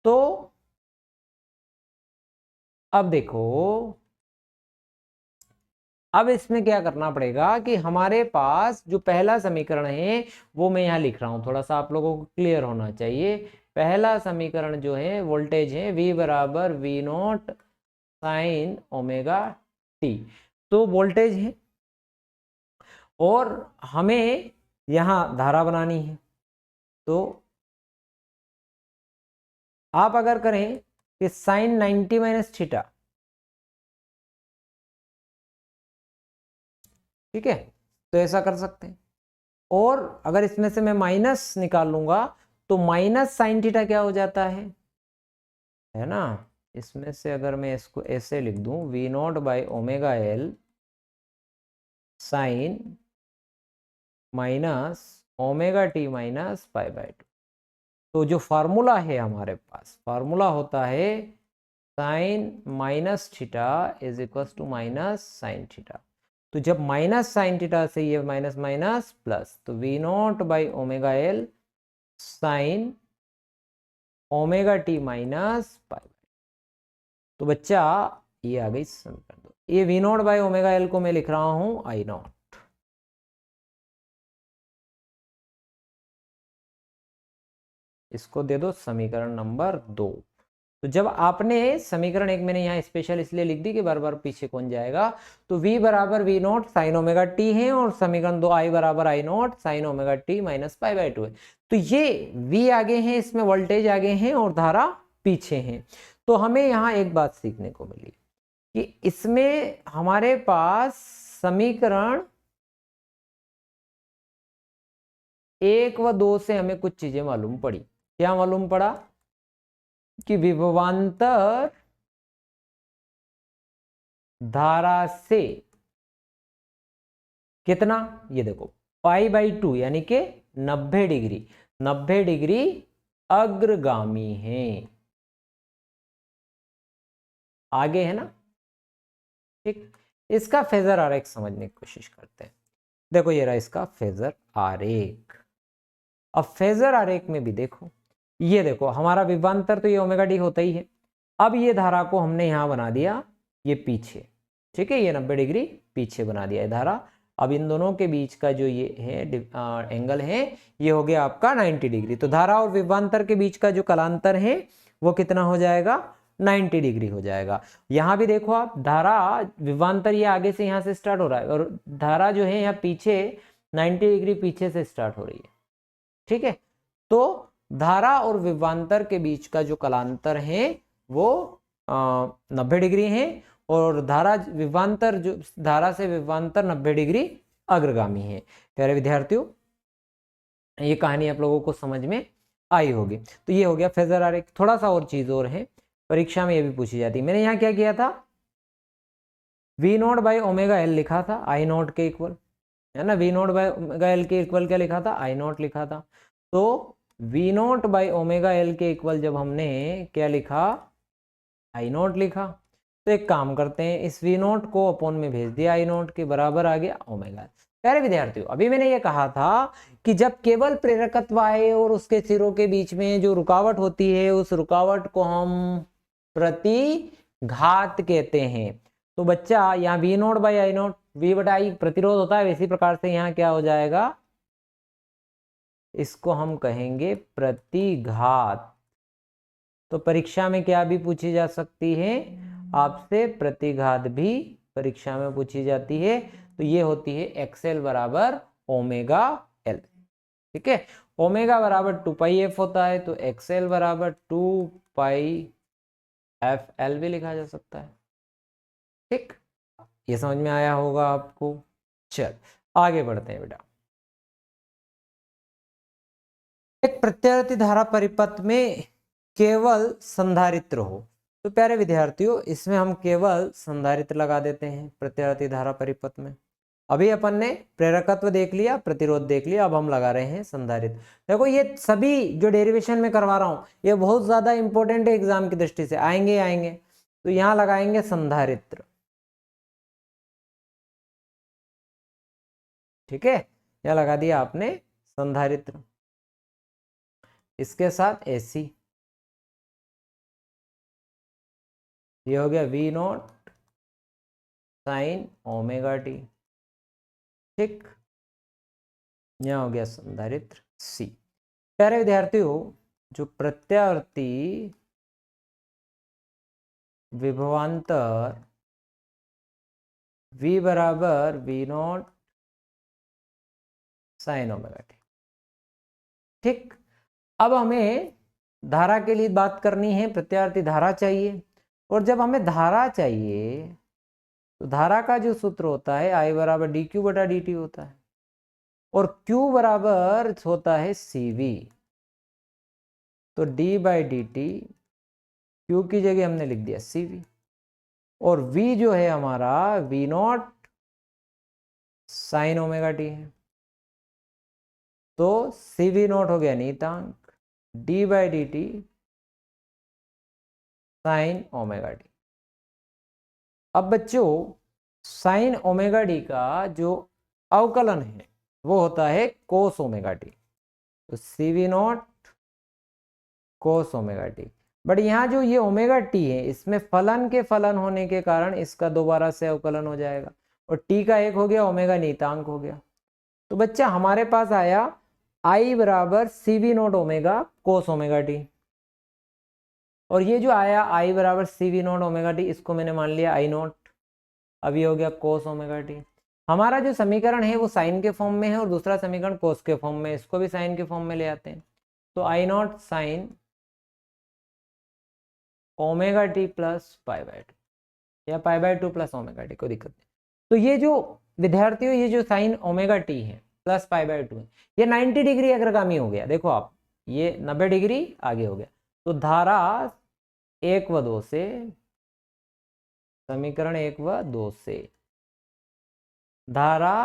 तो अब देखो, अब इसमें क्या करना पड़ेगा कि हमारे पास जो पहला समीकरण है वो मैं यहां लिख रहा हूं, थोड़ा सा आप लोगों को क्लियर होना चाहिए। पहला समीकरण जो है वोल्टेज है V बराबर V not sine omega T, तो वोल्टेज है और हमें यहां धारा बनानी है। तो आप अगर करें कि साइन 90 माइनस थीटा, ठीक है, तो ऐसा कर सकते हैं। और अगर इसमें से मैं माइनस निकाल लूंगा तो माइनस साइन थीटा क्या हो जाता है ना। इसमें से अगर मैं इसको ऐसे लिख दूं, V not by omega L sign minus omega T minus pi by 2। तो जो फार्मूला है हमारे पास, फार्मूला होता है sine minus theta is equal to minus sine theta. तो जब माइनस साइन थीटा से ये माइनस माइनस प्लस, तो V not by omega L sine omega T minus pi. तो बच्चा ये आ गई समीकरण दो। ये V not by omega L को मैं लिख रहा हूं आई नॉट, इसको दे दो समीकरण नंबर 2। तो जब आपने समीकरण 1 मैंने यहाँ स्पेशल इसलिए लिख दी कि बार बार पीछे कौन जाएगा, तो V बराबर V not sine omega T है और समीकरण 2 I बराबर I not sine omega T minus pi by 2 है। तो ये V आगे हैं, इसमें वोल्टेज आगे हैं और धारा पीछे हैं। तो हमें यहाँ एक बात सीखने को मिली कि इसमें हमारे पास समीकरण 1 व 2 से हमें कुछ चीजें मालूम पड़ी। क्या मालूम पड़ा कि विभवांतर धारा से कितना, ये देखो पाई बाई 2 यानी कि 90 डिग्री, 90 डिग्री अग्रगामी है, आगे है ना। ठीक, इसका फेजर आरेख समझने की कोशिश करते हैं। देखो ये रहा इसका फेजर आरेख। अब फेजर आरेख में भी देखो, ये देखो हमारा विभवांतर तो ये ओमेगा डी होता ही है। अब ये धारा को हमने यहां बना दिया ये पीछे, ठीक है, ये 90 डिग्री पीछे बना दिया है धारा। अब इन दोनों के बीच का जो ये है एंगल है ये हो गया आपका 90 डिग्री। तो धारा और विभवांतर के बीच का जो कलांतर है वो कितना हो जाएगा, 90 डिग्री हो जाएगा। यहां भी देखो आप, धारा विभवांतर ये आगे से यहां से स्टार्ट हो रहा है और धारा जो है यहाँ पीछे 90 डिग्री पीछे से स्टार्ट हो रही है, ठीक है। तो धारा और विभवांतर के बीच का जो कलांतर है वो 90 डिग्री है और धारा विभवांतर जो धारा से विभवांतर 90 डिग्री अग्रगामी है। प्यारे विद्यार्थियों, ये कहानी आप लोगों को समझ में आई होगी। तो ये हो गया फेजर आरेख। थोड़ा सा और चीज और है, परीक्षा में ये भी पूछी जाती है। मैंने यहाँ क्या किया था, V not by omega L लिखा था आई नॉट के इक्वल, है ना। V not by omega L के इक्वल क्या लिखा था, आई नॉट लिखा था। तो V not by omega L के इक्वल जब हमने क्या लिखा, आई नॉट लिखा, तो एक काम करते हैं, इस V नॉट को अपॉन में भेज दिया, आई नॉट के बराबर आ गया ओमेगा। प्यारे विद्यार्थियों, अभी मैंने ये कहा था कि जब केवल प्रेरकत्व आए और उसके सिरों के बीच में जो रुकावट होती है उस रुकावट को हम प्रतिघात कहते हैं। तो बच्चा यहाँ V not by I not, V बटा आई प्रतिरोध होता है, इसी प्रकार से यहाँ क्या हो जाएगा, इसको हम कहेंगे प्रतिघात। तो परीक्षा में क्या भी पूछी जा सकती है आपसे, प्रतिघात भी परीक्षा में पूछी जाती है। तो ये होती है एक्सएल बराबर ओमेगा एल, ठीक है। ओमेगा बराबर 2 पाई एफ होता है, तो एक्सएल बराबर 2 पाई एफ एल भी लिखा जा सकता है, ठीक। ये समझ में आया होगा आपको। चल आगे बढ़ते हैं बेटा। एक प्रत्यावर्ती धारा परिपथ में केवल संधारित्र हो, तो प्यारे विद्यार्थियों इसमें हम केवल संधारित्र लगा देते हैं प्रत्यावर्ती धारा परिपथ में। अभी अपन ने प्रेरकत्व देख लिया, प्रतिरोध देख लिया, अब हम लगा रहे हैं संधारित्र। देखो ये सभी जो डेरिवेशन में करवा रहा हूं ये बहुत ज्यादा इंपॉर्टेंट है, एग्जाम की दृष्टि से आएंगे। तो यहां लगाएंगे संधारित्र, ठीक है, यहां लगा दिया आपने संधारित्र, इसके साथ एसी, ये हो गया V not sine omega T, ठीक, यहां हो गया संधारित्र सी। प्यारे विद्यार्थियों, जो प्रत्यावर्ती विभवांतर V बराबर V not sine omega T, ठीक। अब हमें धारा के लिए बात करनी है, प्रत्यावर्ती धारा चाहिए, और जब हमें धारा चाहिए तो धारा का जो सूत्र होता है I बराबर डी क्यू बटा डी टी होता है, और Q बराबर होता है CV, तो d by D T, Q की जगह हमने लिख दिया CV, और V जो है हमारा V not sine omega T है, तो CV नॉट हो गया नियतांक, d by D T sine omega T. अब बच्चों साइन ओमेगा डी का जो अवकलन है वो होता है कोस ओमेगा टी, तो CV not cos omega T. But यहाँ जो ये ओमेगा टी है इसमें फलन के फलन होने के कारण इसका दोबारा से अवकलन हो जाएगा, और टी का एक हो गया, ओमेगा नियतांक हो गया। तो बच्चा हमारे पास आया I बराबर CV not omega cos omega T, और ये जो आया I बराबर CV नॉट ओमेगा टी, इसको मैंने मान लिया I नॉट, अब ये हो गया कोस ओमेगा टी। हमारा जो समीकरण है वो साइन के फॉर्म में है और दूसरा समीकरण कोस के फॉर्म में, इसको भी साइन के फॉर्म में ले आते हैं, तो I not sine omega T plus pi by two, या pi by two plus omega T, कोई दिक्कत नहीं। तो ये जो विद्यार्थियों ये जो साइन ओमेगा टी है प्लस पाई बाय टू, ये 90 डिग्री अग्रगामी हो गया, देखो आप ये 90 डिग्री आगे हो गया। तो धारा 1 व 2 से, समीकरण 1 व 2 से धारा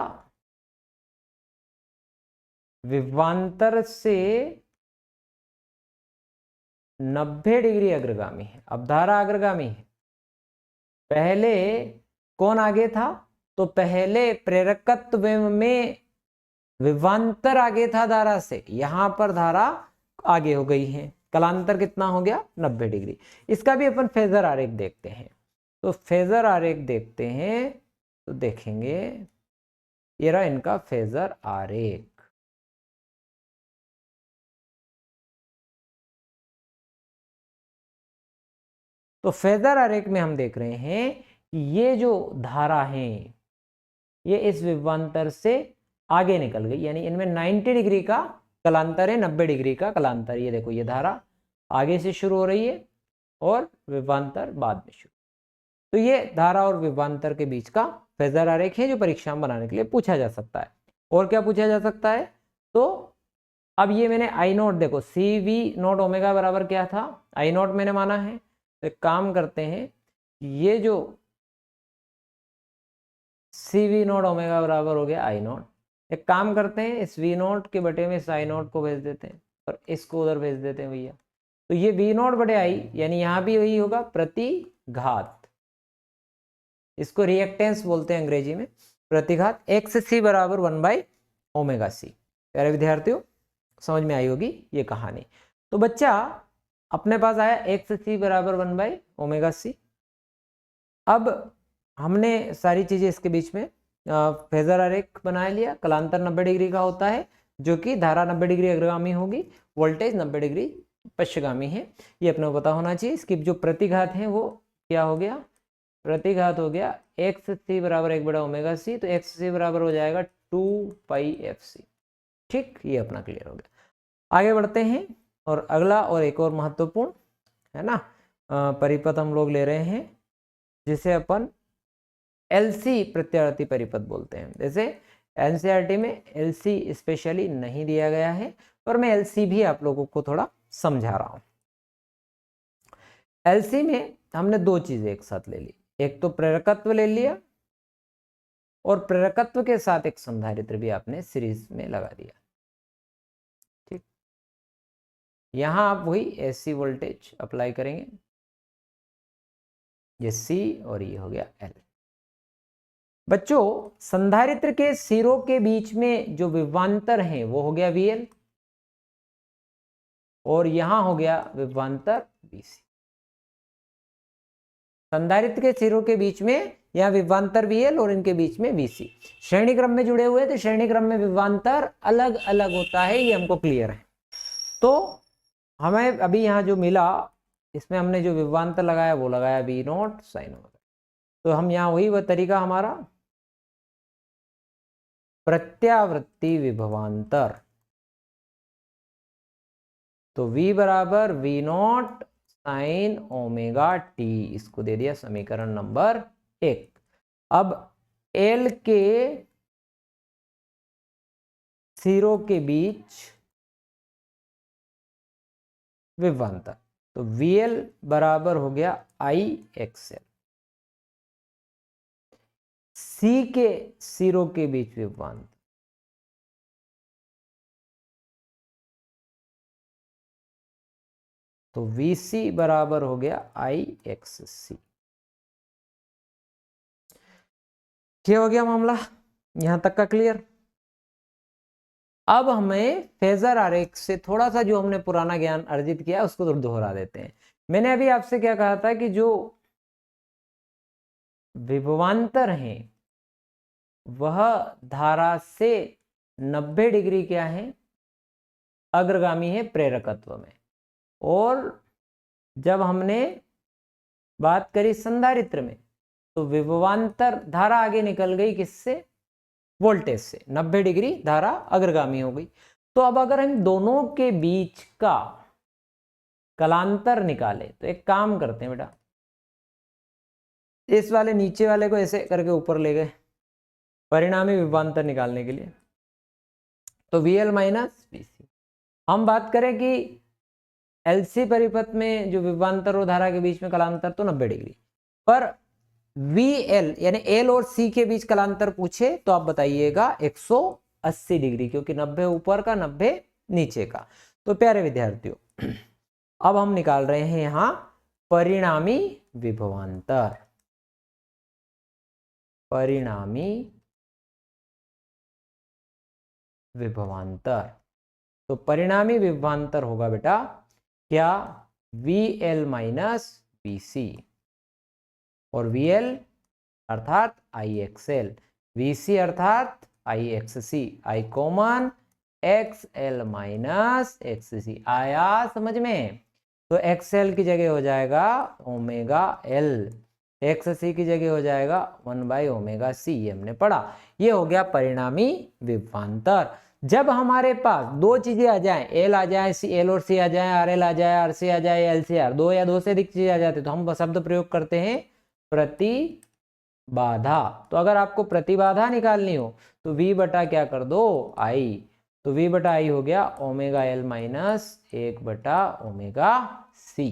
विभवांतर से 90 डिग्री अग्रगामी है। अब धारा अग्रगामी है, पहले कौन आगे था, तो पहले प्रेरकत्व में विभवांतर आगे था धारा से, यहां पर धारा आगे हो गई है, कलांतर कितना हो गया 90 डिग्री। इसका भी अपन फेजर आरेख देखते हैं, तो फेजर आरेख देखते हैं तो देखेंगे ये रहा इनका फेजर आरेख। तो फेजर आरेख में हम देख रहे हैं कि ये जो धारा है ये इस विभवांतर से आगे निकल गई, यानी इनमें 90 डिग्री का कलांतर है, 90 डिग्री का कलांतर। ये देखो ये धारा आगे से शुरू हो रही है और विभवांतर बाद में शुरू। तो ये धारा और विभवांतर के बीच का फेजर आरेख है जो परीक्षा में बनाने के लिए पूछा जा सकता है। और क्या पूछा जा सकता है, तो अब ये मैंने आई नोट, देखो सी वी नोट ओमेगा बराबर क्या था, आई नोट मैंने माना है। तो एक काम करते हैं, ये जो सी वी नोट ओमेगा बराबर हो गया आई नोट, एक काम करते हैं इस वी नोट के बटे में इस आई नोट को भेज देते हैं और इसको उधर भेज देते हैं भैया। तो ये वी नोट बटे आई, यानी यहाँ भी वही होगा प्रतिघात, इसको रिएक्टेंस बोलते हैं अंग्रेजी में, प्रतिघात एक्स सी बराबर 1/ओमेगा सी। प्यारे विद्यार्थियों समझ में आई होगी ये कहानी। तो बच्चा अपने पास आया एक्स सी बराबर 1/ओमेगा सी। अब हमने सारी चीजें इसके बीच में फेजर आरेख बना लिया। कलांतर 90 डिग्री का होता है, जो कि धारा 90 डिग्री अग्रगामी होगी, वोल्टेज 90 डिग्री पश्चगामी है, ये अपने को पता होना चाहिए। इसकी जो प्रतिघात है वो क्या हो गया, प्रतिघात हो गया एक्स सी बराबर 1/ओमेगा सी, तो एक्स सी बराबर हो जाएगा 2πfc। ठीक, ये अपना क्लियर हो गया। आगे बढ़ते हैं और अगला और एक और महत्वपूर्ण है ना परिपथ हम लोग ले रहे हैं, जिसे अपन एलसी प्रत्यावर्ती परिपथ बोलते हैं। जैसे एनसीईआरटी में एलसी स्पेशली नहीं दिया गया है, पर मैं एलसी भी आप लोगों को थोड़ा समझा रहा हूं। एलसी में हमने दो चीजें एक साथ ले ली, एक तो प्रेरकत्व ले लिया और प्रेरकत्व के साथ एक संधारित्र भी आपने सीरीज में लगा दिया। ठीक, यहां आप वही एसी वोल्टेज अप्लाई करेंगे ये C और ये हो गया L। बच्चों संधारित्र के सिरों के बीच में जो विभवांतर है वो हो गया VL और यहां हो गया विभवांतर VC। संधारित्र के सिरों के बीच में यह विभवांतर VL और इनके बीच में VC। श्रेणी क्रम में जुड़े हुए तो श्रेणी क्रम में विभवांतर अलग अलग होता है, ये हमको क्लियर है। तो हमें अभी यहाँ जो मिला इसमें हमने जो विभवांतर लगाया वो लगाया V0 sin ओमेगा। तो हम यहाँ वही तरीका हमारा प्रत्यावर्ती विभवांतर, तो V बराबर V0 sin ओमेगा t, इसको दे दिया समीकरण नंबर 1। अब L के सिरों के बीच विभवांतर, तो VL बराबर हो गया IXL। C के सिरों के बीच विभवांतर, तो VC बराबर हो गया IXC। क्या हो गया मामला यहां तक का क्लियर। अब हमें फेजर आरेख से थोड़ा सा जो हमने पुराना ज्ञान अर्जित किया उसको तो दोहरा देते हैं। मैंने अभी आपसे क्या कहा था कि जो विभवांतर है वह धारा से 90 डिग्री क्या है, अग्रगामी है प्रेरकत्व में। और जब हमने बात करी संधारित्र में तो विभवांतर धारा आगे निकल गई किससे, वोल्टेज से, 90 डिग्री धारा अग्रगामी हो गई। तो अब अगर हम दोनों के बीच का कलांतर निकाले तो एक काम करते हैं बेटा, इस वाले नीचे वाले को ऐसे करके ऊपर ले गए परिणामी विभवांतर निकालने के लिए, तो VL माइनस VC। हम बात करें कि LC परिपथ में जो विभवांतर और धारा के बीच में कलांतर तो 90 डिग्री, पर VL यानी L और C के बीच कलांतर पूछे तो आप बताइएगा 180 डिग्री, क्योंकि 90 ऊपर का 90 नीचे का। तो प्यारे विद्यार्थियों अब हम निकाल रहे हैं यहां परिणामी विभवांतर। परिणामी विभवांतर, तो परिणामी विभवांतर होगा बेटा क्या, VL माइनस VC, और VL अर्थात IXL, VC अर्थात IXC, I common XL minus XC आया समझ में। तो XL की जगह हो जाएगा ओमेगा L, XC की जगह हो जाएगा 1/ओमेगा C, ये हमने पढ़ा। ये हो गया परिणामी विभवांतर। जब हमारे पास दो चीजें आ जाएं, L आ जाए, L और C आ जाए, RL आ जाए, RC आ जाए, LCR, दो या दो से अधिक चीजें आ जाती तो हम शब्द प्रयोग करते हैं प्रतिबाधा। तो अगर आपको प्रतिबाधा निकालनी हो तो V बटा क्या कर दो I, तो V बटा I हो गया ओमेगा L माइनस 1/ओमेगा C।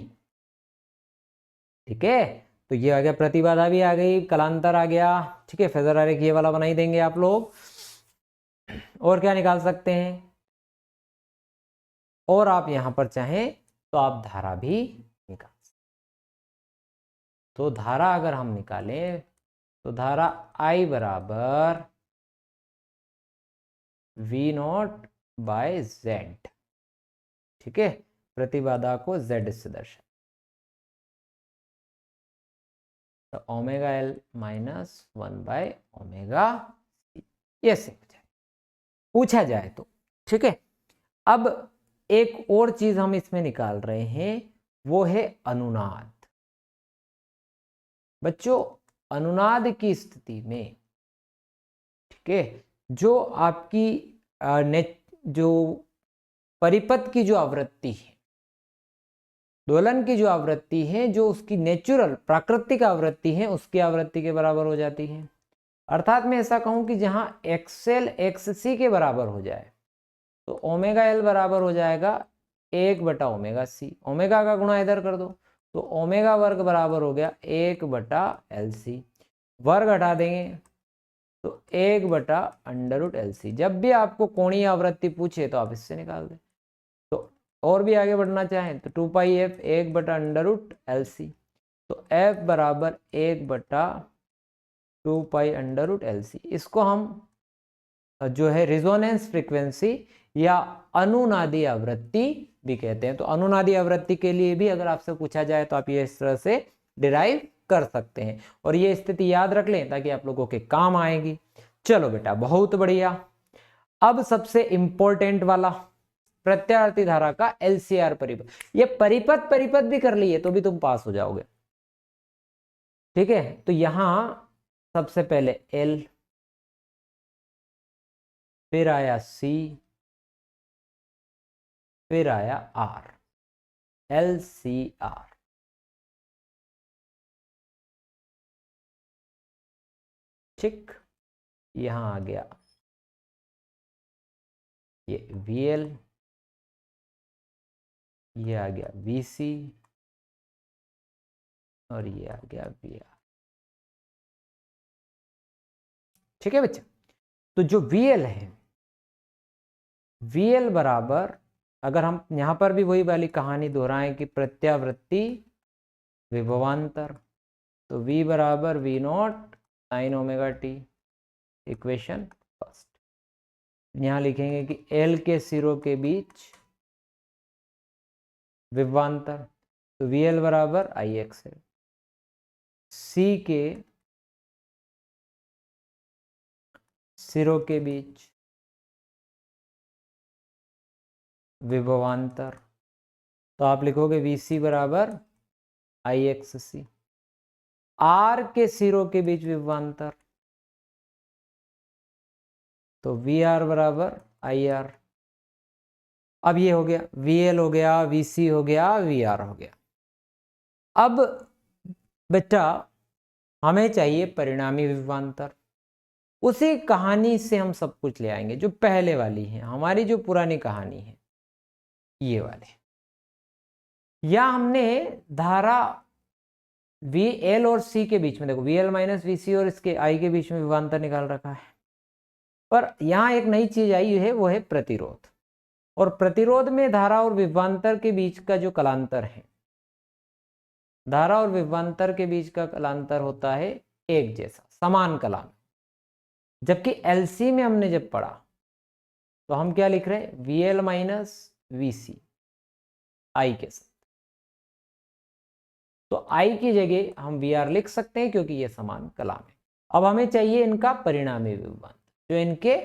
ठीक है, तो ये आ गया, प्रतिबाधा भी आ गई, कलांतर आ गया। ठीक है, फेजर आरेख ये वाला बना ही देंगे आप लोग। और क्या निकाल सकते हैं, और आप यहां पर चाहें तो आप धारा भी निकाल सकते। तो धारा अगर हम निकालें तो धारा I बराबर V0/Z। ठीक है, प्रतिबाधा को Z से दर्शा, तो ओमेगा L माइनस 1/ओमेगा C, ये से पूछा जाए तो। ठीक है, अब एक और चीज हम इसमें निकाल रहे हैं वो है अनुनाद। बच्चों अनुनाद की स्थिति में, ठीक है, जो आपकी जो परिपथ की जो आवृत्ति है, दोलन की जो आवृत्ति है, जो उसकी नेचुरल प्राकृतिक आवृत्ति है, उसकी आवृत्ति के बराबर हो जाती है। अर्थात मैं ऐसा कहूं कि जहां XL XC के बराबर हो जाए तो ओमेगा L बराबर हो जाएगा 1/ओमेगा C। ओमेगा का गुणा इधर कर दो तो ओमेगा वर्ग बराबर हो गया 1/LC, वर्ग हटा देंगे तो 1/√LC। जब भी आपको कोणीय आवृत्ति पूछे तो आप इससे निकाल दें। तो और भी आगे बढ़ना चाहें तो 2πf 1/√LC, तो F बराबर 1/2 पाई अंडर रूट LC। इसको हम जो है रिजोनेंस फ्रीक्वेंसी या अनुनादी आवृत्ति भी कहते हैं। तो अनुनादी आवृत्ति के लिए भी अगर आपसे पूछा जाए तो आप ये इस तरह से डिराइव कर सकते हैं, और ये स्थिति याद रख लें ताकि आप लोगों के काम आएगी। चलो बेटा, बहुत बढ़िया। अब सबसे इंपॉर्टेंट वाला, प्रत्यावर्ती धारा का LCR परिपथ। ये परिपथ भी कर लिए तो भी तुम पास हो जाओगे, ठीक है। तो यहां सबसे पहले L, फिर आया C, फिर आया R, LCR। ठीक, यहां आ गया ये VL, ये आ गया VC, और ये आ गया VR। ठीक है बच्चा। तो जो VL है, VL बराबर, अगर हम यहां पर भी वही वाली कहानी दोहराएं कि प्रत्यावर्ती विभवांतर, तो V बराबर V0 sin omega t, equation first. यहां लिखेंगे कि L के सिरों के बीच विभवांतर, तो VL बराबर IXL, C के सिरों के बीच विभवांतर, तो आप लिखोगे VC बराबर IXC। R के सिरों के बीच विभवांतर, तो VR बराबर IR। अब ये हो गया VL हो गया, VC हो गया, VR हो गया। अब बेटा हमें चाहिए परिणामी विभवांतर। उसी कहानी से हम सब कुछ ले आएंगे जो पहले वाली है, हमारी जो पुरानी कहानी है ये वाले। या हमने धारा VL और C के बीच में, देखो VL माइनस VC और इसके I के बीच में विभवांतर निकाल रखा है, पर यहां एक नई चीज आई है, वो है प्रतिरोध। और प्रतिरोध में धारा और विभवांतर के बीच का जो कलांतर है, धारा और विभवांतर के बीच का कलांतर होता है एक जैसा, समान कलांतर। जबकि LC में हमने जब पढ़ा तो हम क्या लिख रहे हैं, VL माइनस VC I के साथ। तो I की जगह हम VR लिख सकते हैं क्योंकि ये समान कलाम है। अब हमें चाहिए इनका परिणामी विभवांतर, जो इनके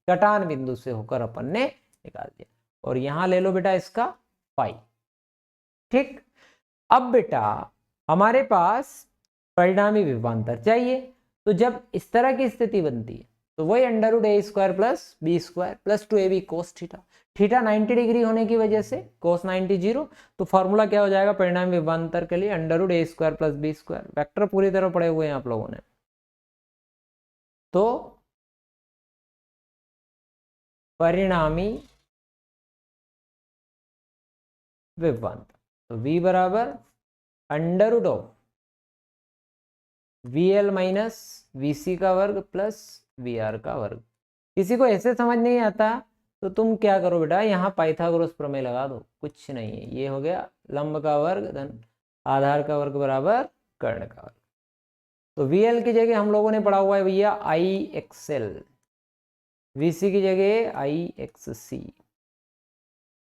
कटान बिंदु से होकर अपन ने निकाल दिया, और यहां ले लो बेटा इसका फाई। ठीक, अब बेटा हमारे पास परिणामी विभवांतर चाहिए, तो जब इस तरह की स्थिति बनती है तो वही under root A square plus B square plus 2ab cos theta, theta 90 degree होने की वजह से कोस 90 0। तो फॉर्मूला क्या हो जाएगा परिणामी विभवांतर के लिए, under root A square plus B square. Vector पूरी तरह पढ़े हुए हैं आप लोगों ने। तो परिणामी विभवांतर, तो v बराबर under root of VL minus VC का वर्ग प्लस VR का वर्ग। किसी को ऐसे समझ नहीं आता तो तुम क्या करो बेटा, यहाँ पाइथागोरस प्रमेय लगा दो, कुछ नहीं है। ये हो गया लंब का वर्ग धन आधार का वर्ग बराबर कर्ण का वर्ग। तो VL की जगह हम लोगों ने पढ़ा हुआ है भैया IXL, VC की जगह IXC,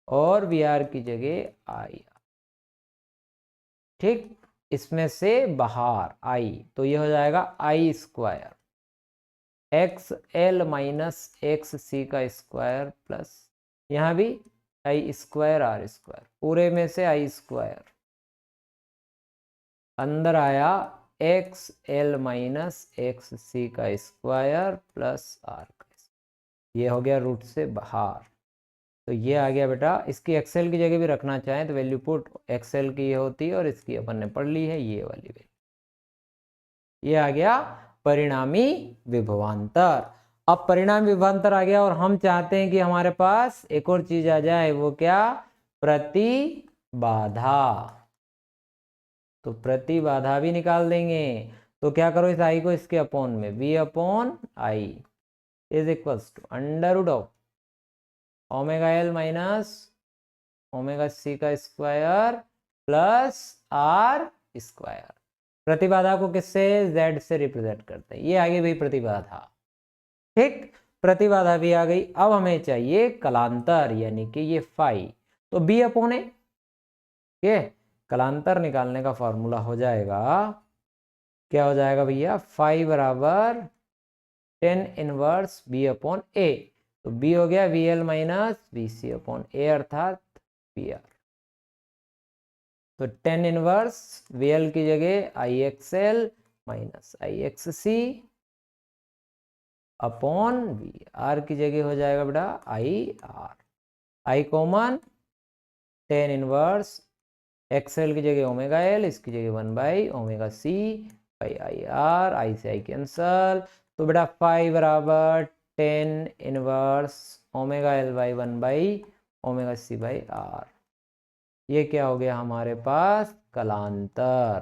और VR की जगह IR। ठीक, इसमें से बाहर I, तो ये हो जाएगा I square XL minus XC का स्क्वायर प्लस यहाँ भी I स्क्वायर R स्क्वायर, पूरे में से I स्क्वायर, अंदर आया XL माइनस XC का स्क्वायर प्लस R का, ये हो गया रूट से बाहर। तो ये आ गया बेटा, इसकी एक्सेल की जगह भी रखना चाहें तो वैल्यू पुट एक्सेल की ये होती है, और इसकी अपन ने पढ़ ली है ये वाली वैल्यू। ये आ गया परिणामी विभवांतर। अब परिणामी विभवांतर आ गया और हम चाहते हैं कि हमारे पास एक और चीज आ जाए, वो क्या, प्रतिबाधा। तो प्रतिबाधा भी निकाल देंगे। तो क्या करो, इस आई को इसके अपॉन में, V upon I is equals to under root of omega L minus omega C का स्क्वायर प्लस R स्क्वायर। प्रतिबाधा को किससे, Z से रिप्रेजेंट करते हैं। ये आगे भी प्रतिबाधा, ठीक, प्रतिबाधा भी आ गई। अब हमें चाहिए कलांतर, यानी कि ये फाई, तो B अपॉन ए। ये कलांतर निकालने का फॉर्मूला हो जाएगा, क्या हो जाएगा भैया, फाई बराबर टेन इनवर्स B अपॉन ए। तो B हो गया VL माइनस VC अपॉन ए, अर्थात PR। तो टेन इनवर्स VL की जगह IXL minus IXC upon V, R की जगह हो जाएगा बेटा IR, I common, tan inverse XL की जगह ओमेगा L, इसकी जगह 1 by omega C by IR, I से I कैंसल। तो बेटा फाई बराबर tan inverse omega L by 1 by omega C by R। ये क्या हो गया हमारे पास, कलांतर,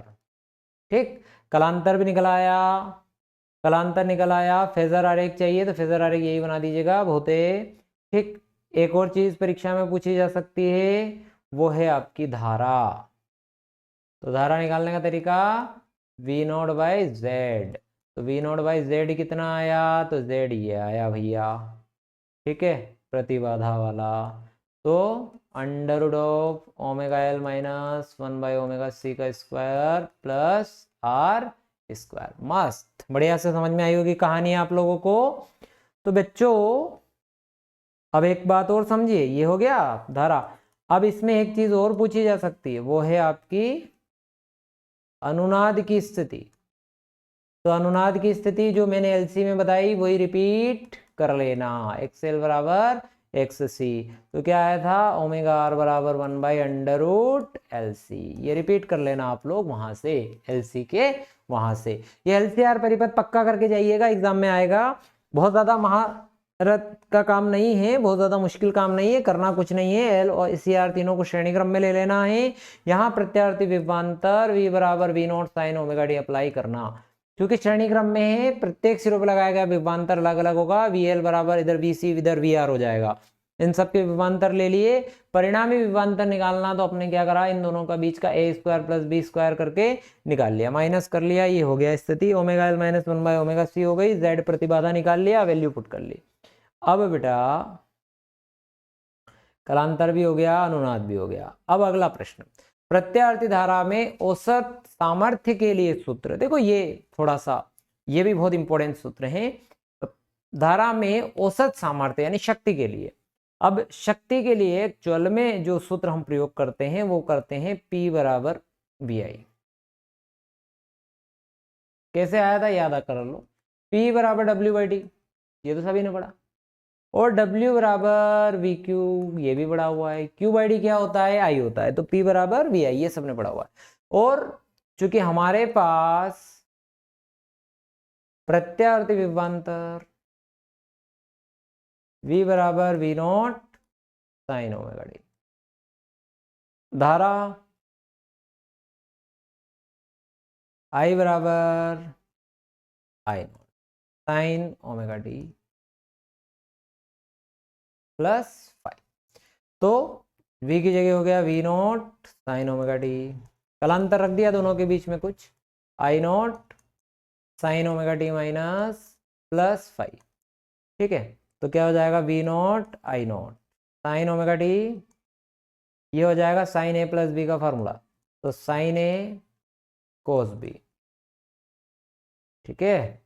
ठीक। कलांतर भी निकल आया, कलांतर निकल आया। फेजर आरेख चाहिए तो फेजर आरेख यही बना दीजिएगा बहुते, ठीक। एक और चीज परीक्षा में पूछी जा सकती है, वो है आपकी धारा। तो धारा निकालने का तरीका V नॉट बाई जेड। तो V नॉट बाई जेड कितना आया, तो Z ये आया भैया, ठीक है, प्रतिबाधा वाला। तो under root of omega L minus 1 by omega C का स्क्वायर प्लस R स्क्वायर। मस्त, बढ़िया से समझ में आई होगी कहानी आप लोगों को। तो बच्चों अब एक बात और समझिए, ये हो गया धारा। अब इसमें एक चीज और पूछी जा सकती है, वो है आपकी अनुनाद की स्थिति। तो अनुनाद की स्थिति जो मैंने एलसी में बताई वही रिपीट कर लेना, XL बराबर XC। तो क्या आया था, ओमेगा R बराबर 1 बाई अंडर रूट LC। ये रिपीट कर लेना आप लोग वहां से, LC के वहां से। ये LCR परिपथ पक्का करके जाइएगा, एग्जाम में आएगा। बहुत ज्यादा महारत का काम नहीं है, बहुत ज्यादा मुश्किल काम नहीं है, करना कुछ नहीं है। L और CR तीनों को श्रेणी क्रम में ले लेना है। यहाँ प्रत्यावर्ती विभवांतर V बराबर V not sine omega D apply करना, क्योंकि श्रेणी क्रम में है, प्रत्येक सिरों पर लगाया गया विभवांतर अलग अलग होगा। VL बराबर इधर VC इधर VR हो जाएगा। इन सब के विभवांतर ले लिए, परिणामी विभवांतर निकालना तो अपने क्या करा, इन दोनों का बीच का A square plus B square करके निकाल लिया, माइनस कर लिया। ये हो गया स्थिति, omega L minus 1 by omega C हो गई। Z प्रतिबाधा निकाल लिया, वैल्यू पुट कर ली। अब बेटा कलांतर भी हो गया, अनुनाद भी हो गया। अब अगला प्रश्न, प्रत्यावर्ती धारा में औसत सामर्थ्य के लिए सूत्र। देखो ये थोड़ा सा, ये भी बहुत इंपॉर्टेंट सूत्र है। धारा में औसत सामर्थ्य यानी शक्ति के लिए। अब शक्ति के लिए एक्चुअल में जो सूत्र हम प्रयोग करते हैं वो करते हैं P बराबर VI। कैसे आया था याद कर लो, P बराबर W बाई टी, ये तो सभी ने पढ़ा। और W बराबर वी क्यू, ये भी पढ़ा हुआ है। Q बाई डी क्या होता है, I होता है। तो P बराबर VI, ये सबने पढ़ा हुआ है। और चूंकि हमारे पास प्रत्यावर्ती विभवांतर V बराबर V not sine omega D, धारा I बराबर I not sine omega D plus 5। तो V की जगह हो गया V not sine omega D, कलांतर रख दिया दोनों के बीच में कुछ, I not sine omega T minus plus 5, ठीक है। तो क्या हो जाएगा, V not I not sine omega T, ये हो जाएगा साइन A प्लस B का फॉर्मूला। तो साइन A कोस B, ठीक है,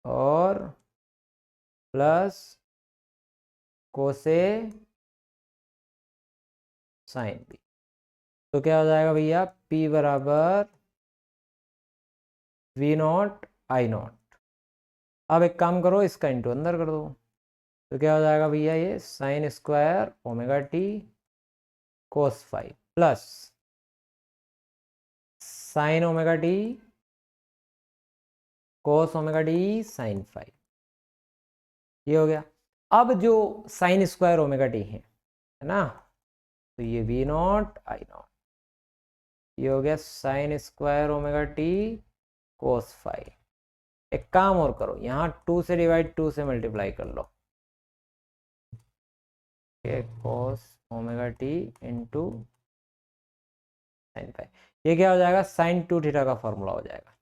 और plus cos A sine B। तो क्या हो जाएगा भैया, P बराबर V नॉट I नॉट। अब एक काम करो, इसका इंटू अंदर कर दो। तो क्या हो जाएगा भैया, ये sine square omega T cos 5 plus sine omega T cos omega T sine 5, ये हो गया। अब जो साइन स्क्वायर ओमेगा टी है ना, तो ये V नॉट I नॉट, ये हो गया sign square omega T cos 5। एक काम और करो, यहाँ 2 से डिवाइड 2 से मल्टीप्लाई कर लो, cos omega T into sine phi. ये क्या हो जाएगा, साइन 2 थीटा का फॉर्मूला हो जाएगा।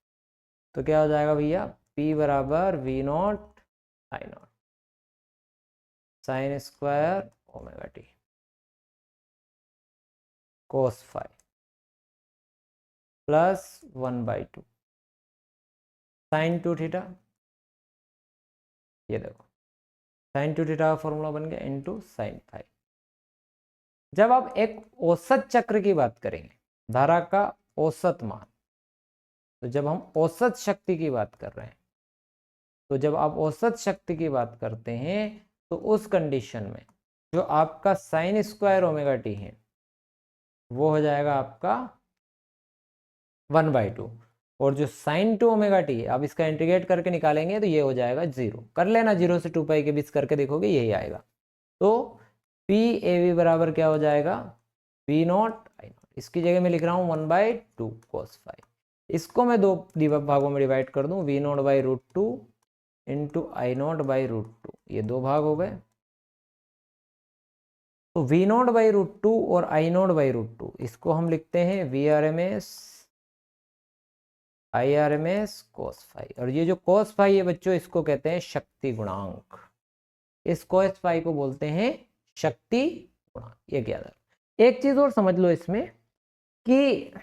तो क्या हो जाएगा भैया, P बराबर V not sine not sine square omega T cos phi plus 1/2 sine 2 theta. ये देखो साइन 2 थीटा का फॉर्मूला बन गया इनटू साइन फाई। जब आप एक औसत चक्र की बात करेंगे, धारा का औसत मान, तो जब हम औसत शक्ति की बात कर रहे हैं, तो जब आप औसत शक्ति की बात करते हैं तो उस कंडीशन में जो आपका साइन स्क्वायर ओमेगा टी है वो हो जाएगा आपका 1/2, और जो साइन 2 ओमेगा टी है आप इसका इंटीग्रेट करके निकालेंगे तो ये हो जाएगा 0। कर लेना, 0 से 2 पाई के बीच करके देखोगे यही आएगा। तो पी ए वी बराबर क्या हो जाएगा, वी नॉट आई नॉट। इसकी जगह मैं लिख रहा हूँ 1/2 cos फाई। इसको मैं दो भागों में डिवाइड कर दूं, V not by root two into I not by root two, ये दो भाग हो गए। तो V not by root two और I not by root two, इसको हम लिखते हैं V R M S I R M S cos phi. और ये जो कोस फाई है बच्चों, इसको कहते हैं शक्ति गुणांक। इस कोस फाई को बोलते हैं शक्ति गुणांक। ये क्या था, एक चीज और समझ लो इसमें कि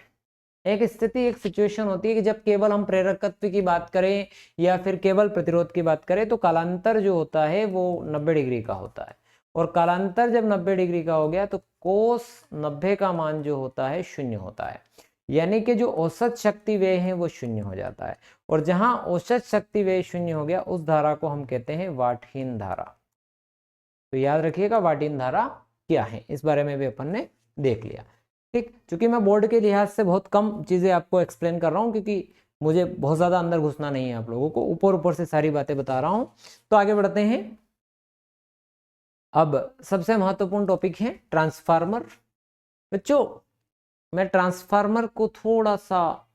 एक स्थिति, एक सिचुएशन होती है कि जब केवल हम प्रेरकत्व की बात करें या फिर केवल प्रतिरोध की बात करें तो कालांतर जो होता है वो 90 डिग्री का होता है। और कालांतर जब 90 डिग्री का हो गया तो कोस 90 का मान जो होता है 0 होता है, यानी कि जो औसत शक्ति व्यय है वो 0 हो जाता है। और जहां औसत शक्ति व्यय 0 हो गया उस धारा को हम कहते हैं वाटहीन धारा। तो याद रखिएगा वाटहीन धारा क्या है, इस बारे में भी अपन ने देख लिया। ठीक, क्योंकि मैं बोर्ड के लिहाज से बहुत कम चीजें आपको एक्सप्लेन कर रहा हूँ, क्योंकि मुझे बहुत ज्यादा अंदर घुसना नहीं है, आप लोगों को ऊपर ऊपर से सारी बातें बता रहा हूँ। तो आगे बढ़ते हैं। अब सबसे महत्वपूर्ण टॉपिक है ट्रांसफार्मर। बच्चों मैं ट्रांसफार्मर को थोड़ा सा,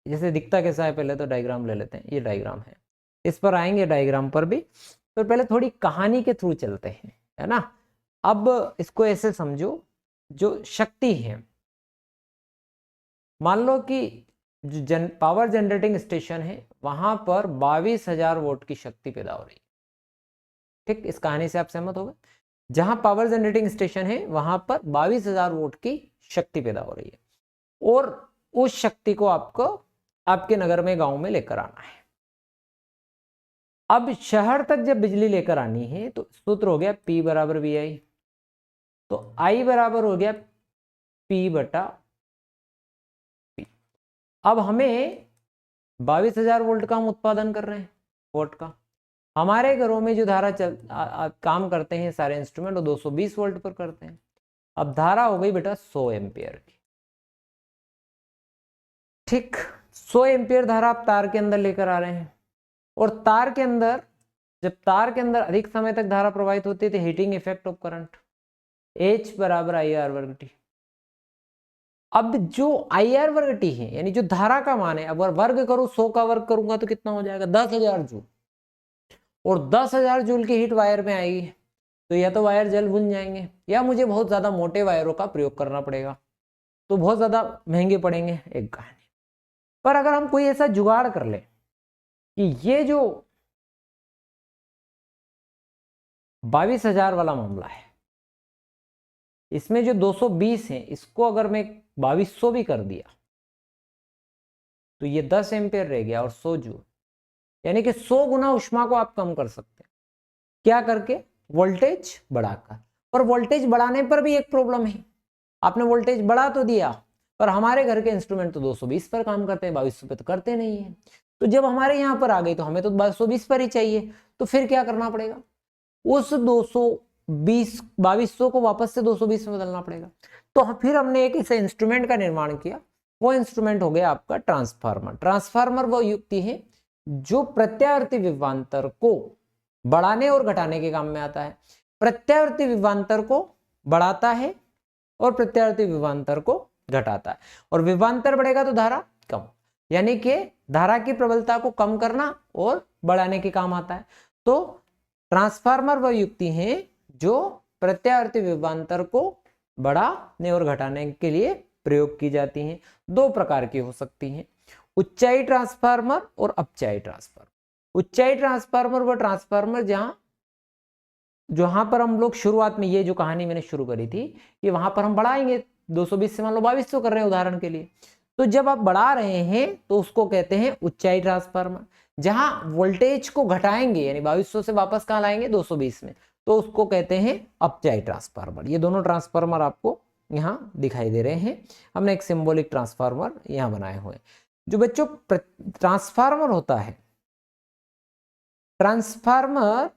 जैसे दिखता कैसा है पहले तो डायग्राम ले लेते हैं। ये डायग्राम है, इस पर आएंगे डायग्राम पर भी। तो पहले थोड़ी कहानी के थ्रू चलते हैं, है ना। अब इसको ऐसे समझो, जो शक्ति है, मान लो कि जो पावर जनरेटिंग स्टेशन है वहां पर 22,000 वोल्ट की शक्ति पैदा हो रही है। ठीक, इस कहानी से आप सहमत हो गए। जहां पावर जनरेटिंग स्टेशन है वहां पर 22,000 वोल्ट की शक्ति पैदा हो रही है, और उस शक्ति को आपको आपके नगर में, गांव में लेकर आना है। अब शहर तक जब बिजली लेकर आनी है तो सूत्र हो गया P बराबर वी आई। तो I बराबर हो गया P बटा P। अब हमें 22,000 वोल्ट का हम उत्पादन कर रहे हैं, वोल्ट का। हमारे घरों में जो धारा काम करते हैं सारे इंस्ट्रूमेंट वो 220 वोल्ट पर करते हैं। अब धारा हो गई बेटा 100 एम्पियर की। ठीक, 100 एम्पियर धारा आप तार के अंदर लेकर आ रहे हैं, और तार के अंदर, जब तार के अंदर अधिक समय तक धारा प्रवाहित होती है तो heating effect of current, H बराबर आई आर वर्ग टी। अब जो आई आर वर्ग टी है यानी जो धारा का मान है, अगर वर्ग करूं 100 का वर्ग करूंगा तो कितना हो जाएगा, 10,000 जूल। और 10,000 जूल की हीट वायर में आएगी तो या तो वायर जल भुन जाएंगे या मुझे बहुत ज्यादा मोटे वायरों का प्रयोग करना पड़ेगा, तो बहुत ज्यादा महंगे पड़ेंगे, एक कहानी। पर अगर हम कोई ऐसा जुगाड़ कर ले कि ये जो 22,000 वाला मामला है, इसमें जो 220 है इसको अगर मैं 2200 भी कर दिया तो ये 10 एम्पियर रह गया और 100 जूल, यानी कि 100 गुना ऊष्मा को आप कम कर सकते हैं। क्या करके, वोल्टेज बढ़ाकर। और वोल्टेज बढ़ाने पर भी एक प्रॉब्लम है, आपने वोल्टेज बढ़ा तो दिया पर हमारे घर के इंस्ट्रूमेंट तो 220 पर काम करते हैं, 2200 पे तो करते नहीं है। तो जब हमारे यहाँ पर आ गई तो हमें तो 220 पर ही चाहिए, तो फिर क्या करना पड़ेगा, उस 2200 को वापस से 220 में बदलना पड़ेगा। तो फिर हमने एक ऐसे इंस्ट्रूमेंट का निर्माण किया, वो इंस्ट्रूमेंट हो गया आपका ट्रांसफार्मर। ट्रांसफार्मर वो युक्ति है जो प्रत्यावर्ती विभवांतर को बढ़ाने और घटाने के काम में आता है। प्रत्यावर्ती विभवांतर को बढ़ाता है और प्रत्यावर्ती विभवांतर को घटाता है, और विभवांतर बढ़ेगा तो धारा कम, यानी कि धारा की प्रबलता को कम करना और बढ़ाने के काम आता है। तो ट्रांसफार्मर वह युक्ति है जो प्रत्यावर्ती विभवांतर को बढ़ाने और घटाने के लिए प्रयोग की जाती हैं। दो प्रकार की हो सकती हैं, उच्चाई ट्रांसफार्मर और अपचाई ट्रांसफार्मर। उच्चाई ट्रांसफार्मर वो ट्रांसफार्मर जहां पर हम लोग शुरुआत में, ये जो कहानी मैंने शुरू करी थी, कि वहां पर हम बढ़ाएंगे 220 से मान लो 2200 कर रहे हैं उदाहरण के लिए, तो जब आप बढ़ा रहे हैं तो उसको कहते हैं उच्चाई ट्रांसफार्मर। जहां वोल्टेज को घटाएंगे यानी 2200 से वापस कहां लाएंगे 220 में, तो उसको कहते हैं अपचाई ट्रांसफार्मर। ये दोनों ट्रांसफार्मर आपको यहां दिखाई दे रहे हैं। हमने एक सिंबॉलिक ट्रांसफार्मर यहां बनाए हुए हैं। जो बच्चों ट्रांसफार्मर होता है, ट्रांसफार्मर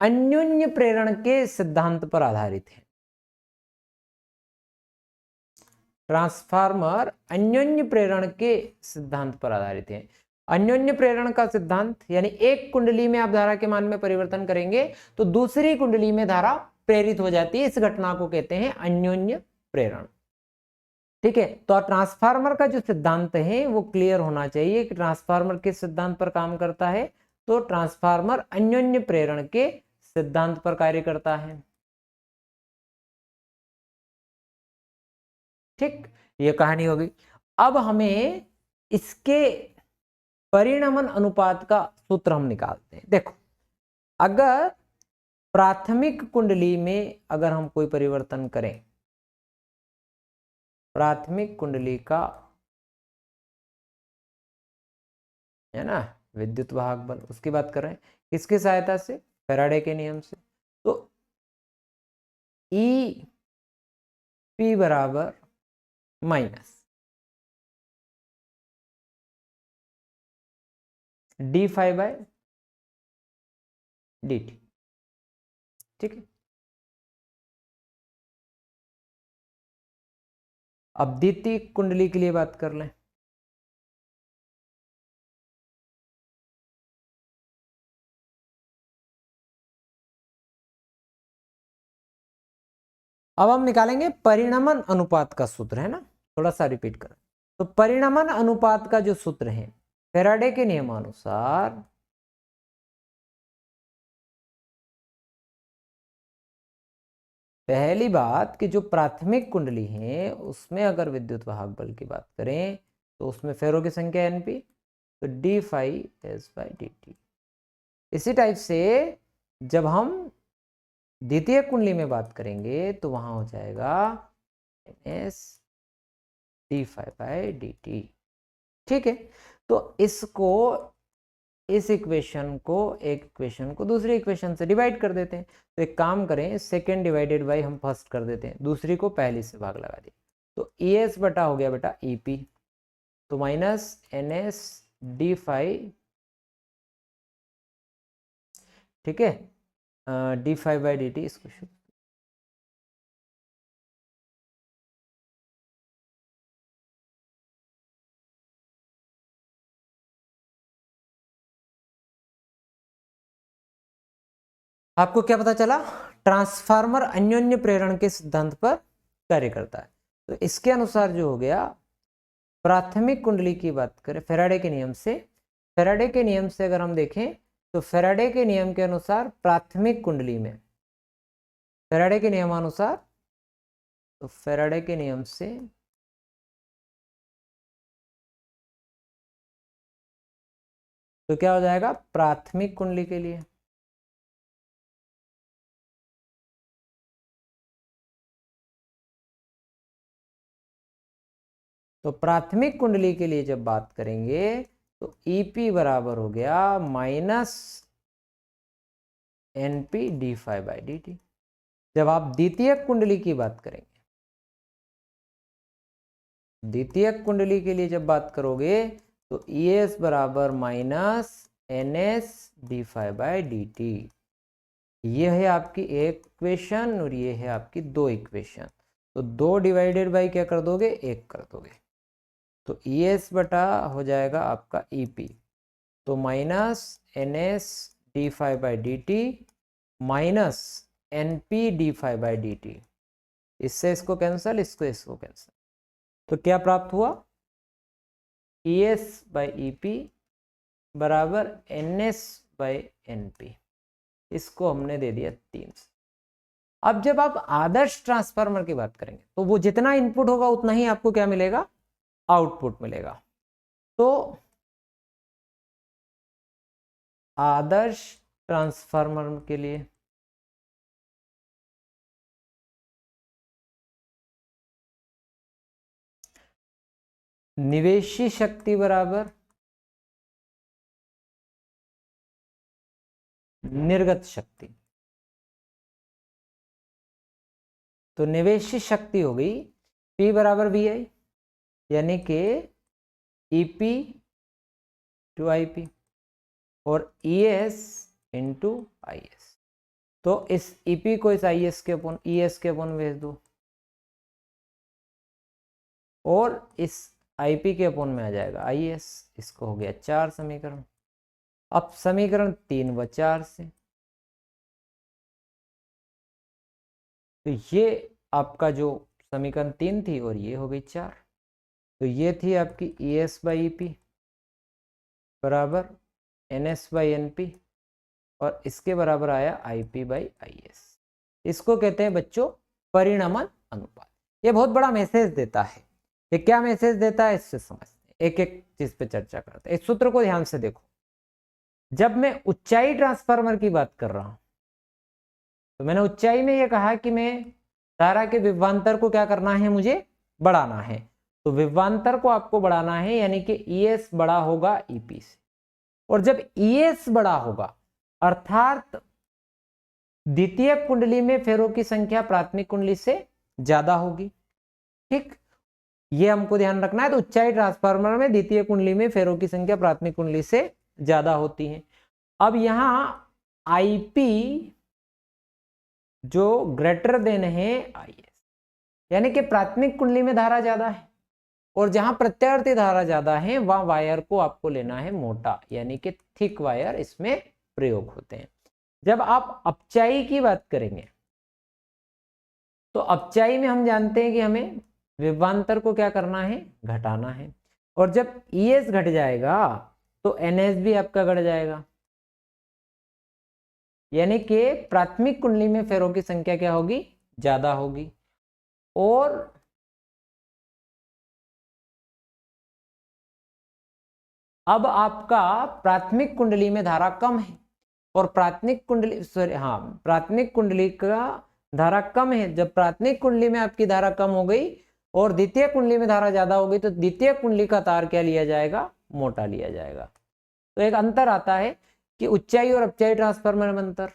अन्योन्य प्रेरण के सिद्धांत पर आधारित है। ट्रांसफार्मर अन्योन्य प्रेरण के सिद्धांत पर आधारित है। अन्योन्य प्रेरण का सिद्धांत यानी एक कुंडली में आप धारा के मान में परिवर्तन करेंगे तो दूसरी कुंडली में धारा प्रेरित हो जाती है। इस घटना को कहते हैं अन्योन्य प्रेरण। ठीक है, तो ट्रांसफार्मर का जो सिद्धांत है वो क्लियर होना चाहिए कि ट्रांसफार्मर किस सिद्धांत पर काम करता है। तो ट्रांसफार्मर अन्योन्य प्रेरण के सिद्धांत पर कार्य करता है। ठीक, ये कहानी होगी। अब हमें इसके परिणमन अनुपात का सूत्र हम निकालते हैं। देखो, अगर प्राथमिक कुंडली में अगर हम कोई परिवर्तन करें, प्राथमिक कुंडली का है ना विद्युत वाहक बल, उसकी बात कर रहे हैं किसकी सहायता से, फैराडे के नियम से। तो ई पी बराबर minus D five by D T. ठीक है, अब द्वितीय कुंडली के लिए बात कर लें। अब हम निकालेंगे परिणमन अनुपात का सूत्र, है ना, थोड़ा सा रिपीट करें। तो परिणमन अनुपात का जो सूत्र है फैराडे के नियमानुसार पहली बात कि जो प्राथमिक कुंडली है उसमें अगर विद्युत वाहक बल की बात करें तो उसमें फेरों की संख्या एनपी, तो D five S by D T. इसी टाइप से जब हम द्वितीय कुंडली में बात करेंगे तो वहां हो जाएगा S D five by D T. ठीक है, तो इसको इस इक्वेशन को एक इक्वेशन को दूसरी इक्वेशन से डिवाइड कर देते हैं। तो एक काम करें, सेकेंड डिवाइडेड बाई हम फर्स्ट कर देते हैं, दूसरी को पहली से भाग लगा दिए, तो ई एस बटा हो गया बेटा ई पी, तो minus N S D five, ठीक है, D five by D T. इसको आपको क्या पता चला, ट्रांसफार्मर अन्योन्य प्रेरण के सिद्धांत पर कार्य करता है। तो इसके अनुसार जो हो गया, प्राथमिक कुंडली की बात करें फैराडे के नियम से, फैराडे के नियम से अगर हम देखें तो फैराडे के नियम के अनुसार प्राथमिक कुंडली में, फैराडे के नियमानुसार, तो फैराडे के नियम से तो क्या हो जाएगा प्राथमिक कुंडली के लिए, तो प्राथमिक कुंडली के लिए जब बात करेंगे तो ईपी बराबर हो गया minus NP D five by D T. जब आप द्वितीय कुंडली की बात करेंगे, द्वितीय कुंडली के लिए जब बात करोगे तो ई एस बराबर minus N S D five by D T. ये है आपकी एक इक्वेशन और ये है आपकी दो इक्वेशन। तो दो डिवाइडेड बाई क्या कर दोगे, एक कर दोगे, तो ई एस बटा हो जाएगा आपका ई पी, तो minus N S D five by D T minus N P D five by D T. इससे इसको कैंसल, इसको कैंसल, तो क्या प्राप्त हुआ, E S by E P बराबर N S by N P. इसको हमने दे दिया 3 से। अब जब आप आदर्श ट्रांसफार्मर की बात करेंगे तो वो जितना इनपुट होगा उतना ही आपको क्या मिलेगा, आउटपुट मिलेगा। तो आदर्श ट्रांसफार्मर के लिए निवेशी शक्ति बराबर निर्गत शक्ति। तो निवेशी शक्ति हो गई P बराबर VI, यानी कि EP टू IP और ES इंटू IS। तो इस EP को इस IS के अपन ES के अपन भेज दो और इस IP के अपन में आ जाएगा IS। इसको हो गया 4 समीकरण। अब समीकरण 3 व 4 से, तो ये आपका जो समीकरण 3 थी और ये हो गई 4। तो ये थी आपकी ES बाई EP बराबर NS बाई NP और इसके बराबर आया IP बाई IS। इसको कहते हैं बच्चों परिणमन अनुपात। ये बहुत बड़ा मैसेज देता है। ये क्या मैसेज देता है इससे समझते हैं, एक एक चीज पे चर्चा करते हैं। इस सूत्र को ध्यान से देखो। जब मैं ऊंचाई ट्रांसफार्मर की बात कर रहा हूं तो मैंने ऊंचाई में ये कहा कि मैं धारा के विभवांतर को क्या करना है, मुझे बढ़ाना है। तो विभवांतर को आपको बढ़ाना है, यानी कि ES बड़ा होगा EP से। और जब ES बड़ा होगा अर्थात द्वितीय कुंडली में फेरों की संख्या प्राथमिक कुंडली से ज्यादा होगी। ठीक, ये हमको ध्यान रखना है। तो ऊंचाई ट्रांसफार्मर में द्वितीय कुंडली में फेरों की संख्या प्राथमिक कुंडली से ज्यादा होती है। अब यहां IP जो ग्रेटर देन है IS, यानी कि प्राथमिक कुंडली में धारा ज्यादा है और जहां प्रत्यावर्ती धारा ज्यादा है वहां वायर को आपको लेना है मोटा, यानी कि थिक वायर इसमें प्रयोग होते हैं। जब आप अपचाई की बात करेंगे तो अपचाई में हम जानते हैं कि हमें विभवांतर को क्या करना है, घटाना है। और जब ES घट जाएगा तो NS भी आपका घट जाएगा, यानी कि प्राथमिक कुंडली में फेरों की संख्या क्या होगी, ज्यादा होगी। और अब आपका प्राथमिक कुंडली में धारा कम है और प्राथमिक कुंडली का धारा कम है। जब प्राथमिक कुंडली में आपकी धारा कम हो गई और द्वितीय कुंडली में धारा ज्यादा हो गई तो द्वितीय कुंडली का तार क्या लिया जाएगा, मोटा लिया जाएगा। तो एक अंतर आता है कि ऊंचाई और अपचाई ट्रांसफार्मर में अंतर।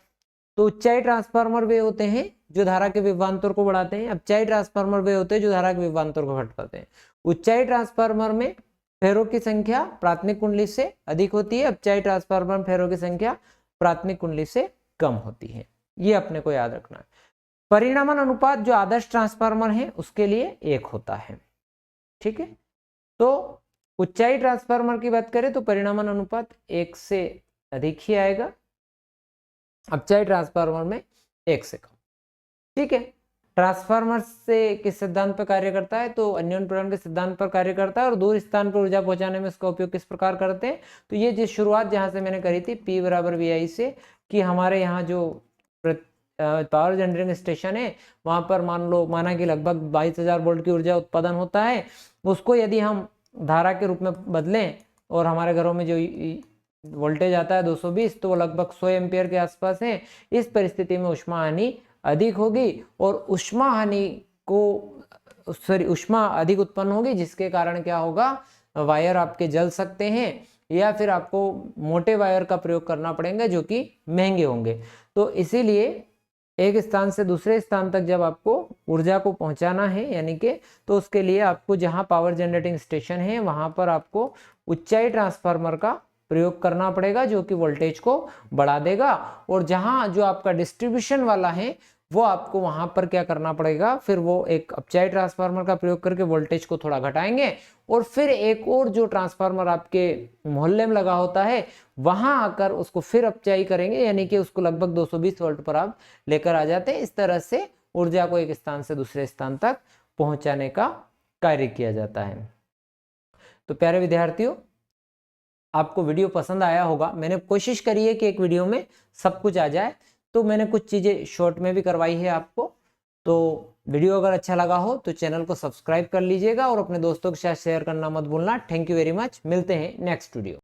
तो ऊंचाई ट्रांसफार्मर वे होते हैं जो धारा के विभवांतर को बढ़ाते हैं, अपचाई ट्रांसफार्मर वे होते हैं जो धारा के विभवांतर को घटाते हैं। ऊंचाई ट्रांसफार्मर में फेरों की संख्या प्राथमिक कुंडली से अधिक होती है, अपचाई ट्रांसफार्मर में फेरों की संख्या प्राथमिक कुंडली से कम होती है। ये अपने को याद रखना है। परिणमन अनुपात जो आदर्श ट्रांसफार्मर है उसके लिए 1 होता है। ठीक है, तो ऊंचाई ट्रांसफार्मर की बात करें तो परिणमन अनुपात 1 से अधिक ही आएगा, अपचाई ट्रांसफार्मर में 1 से कम। ठीक है, ट्रांसफार्मर से किस सिद्धांत पर कार्य करता है, तो अन्योन्य प्रेरण के सिद्धांत पर कार्य करता है और दूर स्थान पर ऊर्जा पहुंचाने में इसका उपयोग किस प्रकार करते हैं। तो ये जिस शुरुआत जहां से मैंने करी थी P बराबर VI से, कि हमारे यहाँ जो पावर जनरेटिंग स्टेशन है वहां पर माना कि लगभग 22,000 वोल्ट की ऊर्जा उत्पादन होता है। उसको यदि हम धारा के रूप में बदलें और हमारे घरों में जो वोल्टेज आता है 220 तो वो लगभग 100 एम्पियर के आसपास है। इस परिस्थिति में ऊष्मा हानि अधिक होगी और ऊष्मा अधिक उत्पन्न होगी, जिसके कारण क्या होगा, वायर आपके जल सकते हैं या फिर आपको मोटे वायर का प्रयोग करना पड़ेगा जो कि महंगे होंगे। तो इसीलिए एक स्थान से दूसरे स्थान तक जब आपको ऊर्जा को पहुंचाना है, यानी कि तो उसके लिए आपको जहां पावर जनरेटिंग स्टेशन है वहां पर आपको ऊंचाई ट्रांसफार्मर का प्रयोग करना पड़ेगा जो कि वोल्टेज को बढ़ा देगा। और जहां जो आपका डिस्ट्रीब्यूशन वाला है वो आपको वहां पर क्या करना पड़ेगा, फिर वो एक अपचाई ट्रांसफार्मर का प्रयोग करके वोल्टेज को थोड़ा घटाएंगे और फिर एक और जो ट्रांसफार्मर आपके मोहल्ले में लगा होता है वहां आकर उसको फिर अपचाई करेंगे, यानी कि उसको लगभग 220 वोल्ट पर आप लेकर आ जाते हैं। इस तरह से ऊर्जा को एक स्थान से दूसरे स्थान तक पहुंचाने का कार्य किया जाता है। तो प्यारे विद्यार्थियों, आपको वीडियो पसंद आया होगा। मैंने कोशिश करी है कि एक वीडियो में सब कुछ आ जाए। तो तो मैंने कुछ चीज़ें शॉर्ट में भी करवाई है आपको। तो वीडियो अगर अच्छा लगा हो तो चैनल को सब्सक्राइब कर लीजिएगा और अपने दोस्तों के साथ शेयर करना मत भूलना। थैंक यू वेरी मच, मिलते हैं नेक्स्ट वीडियो।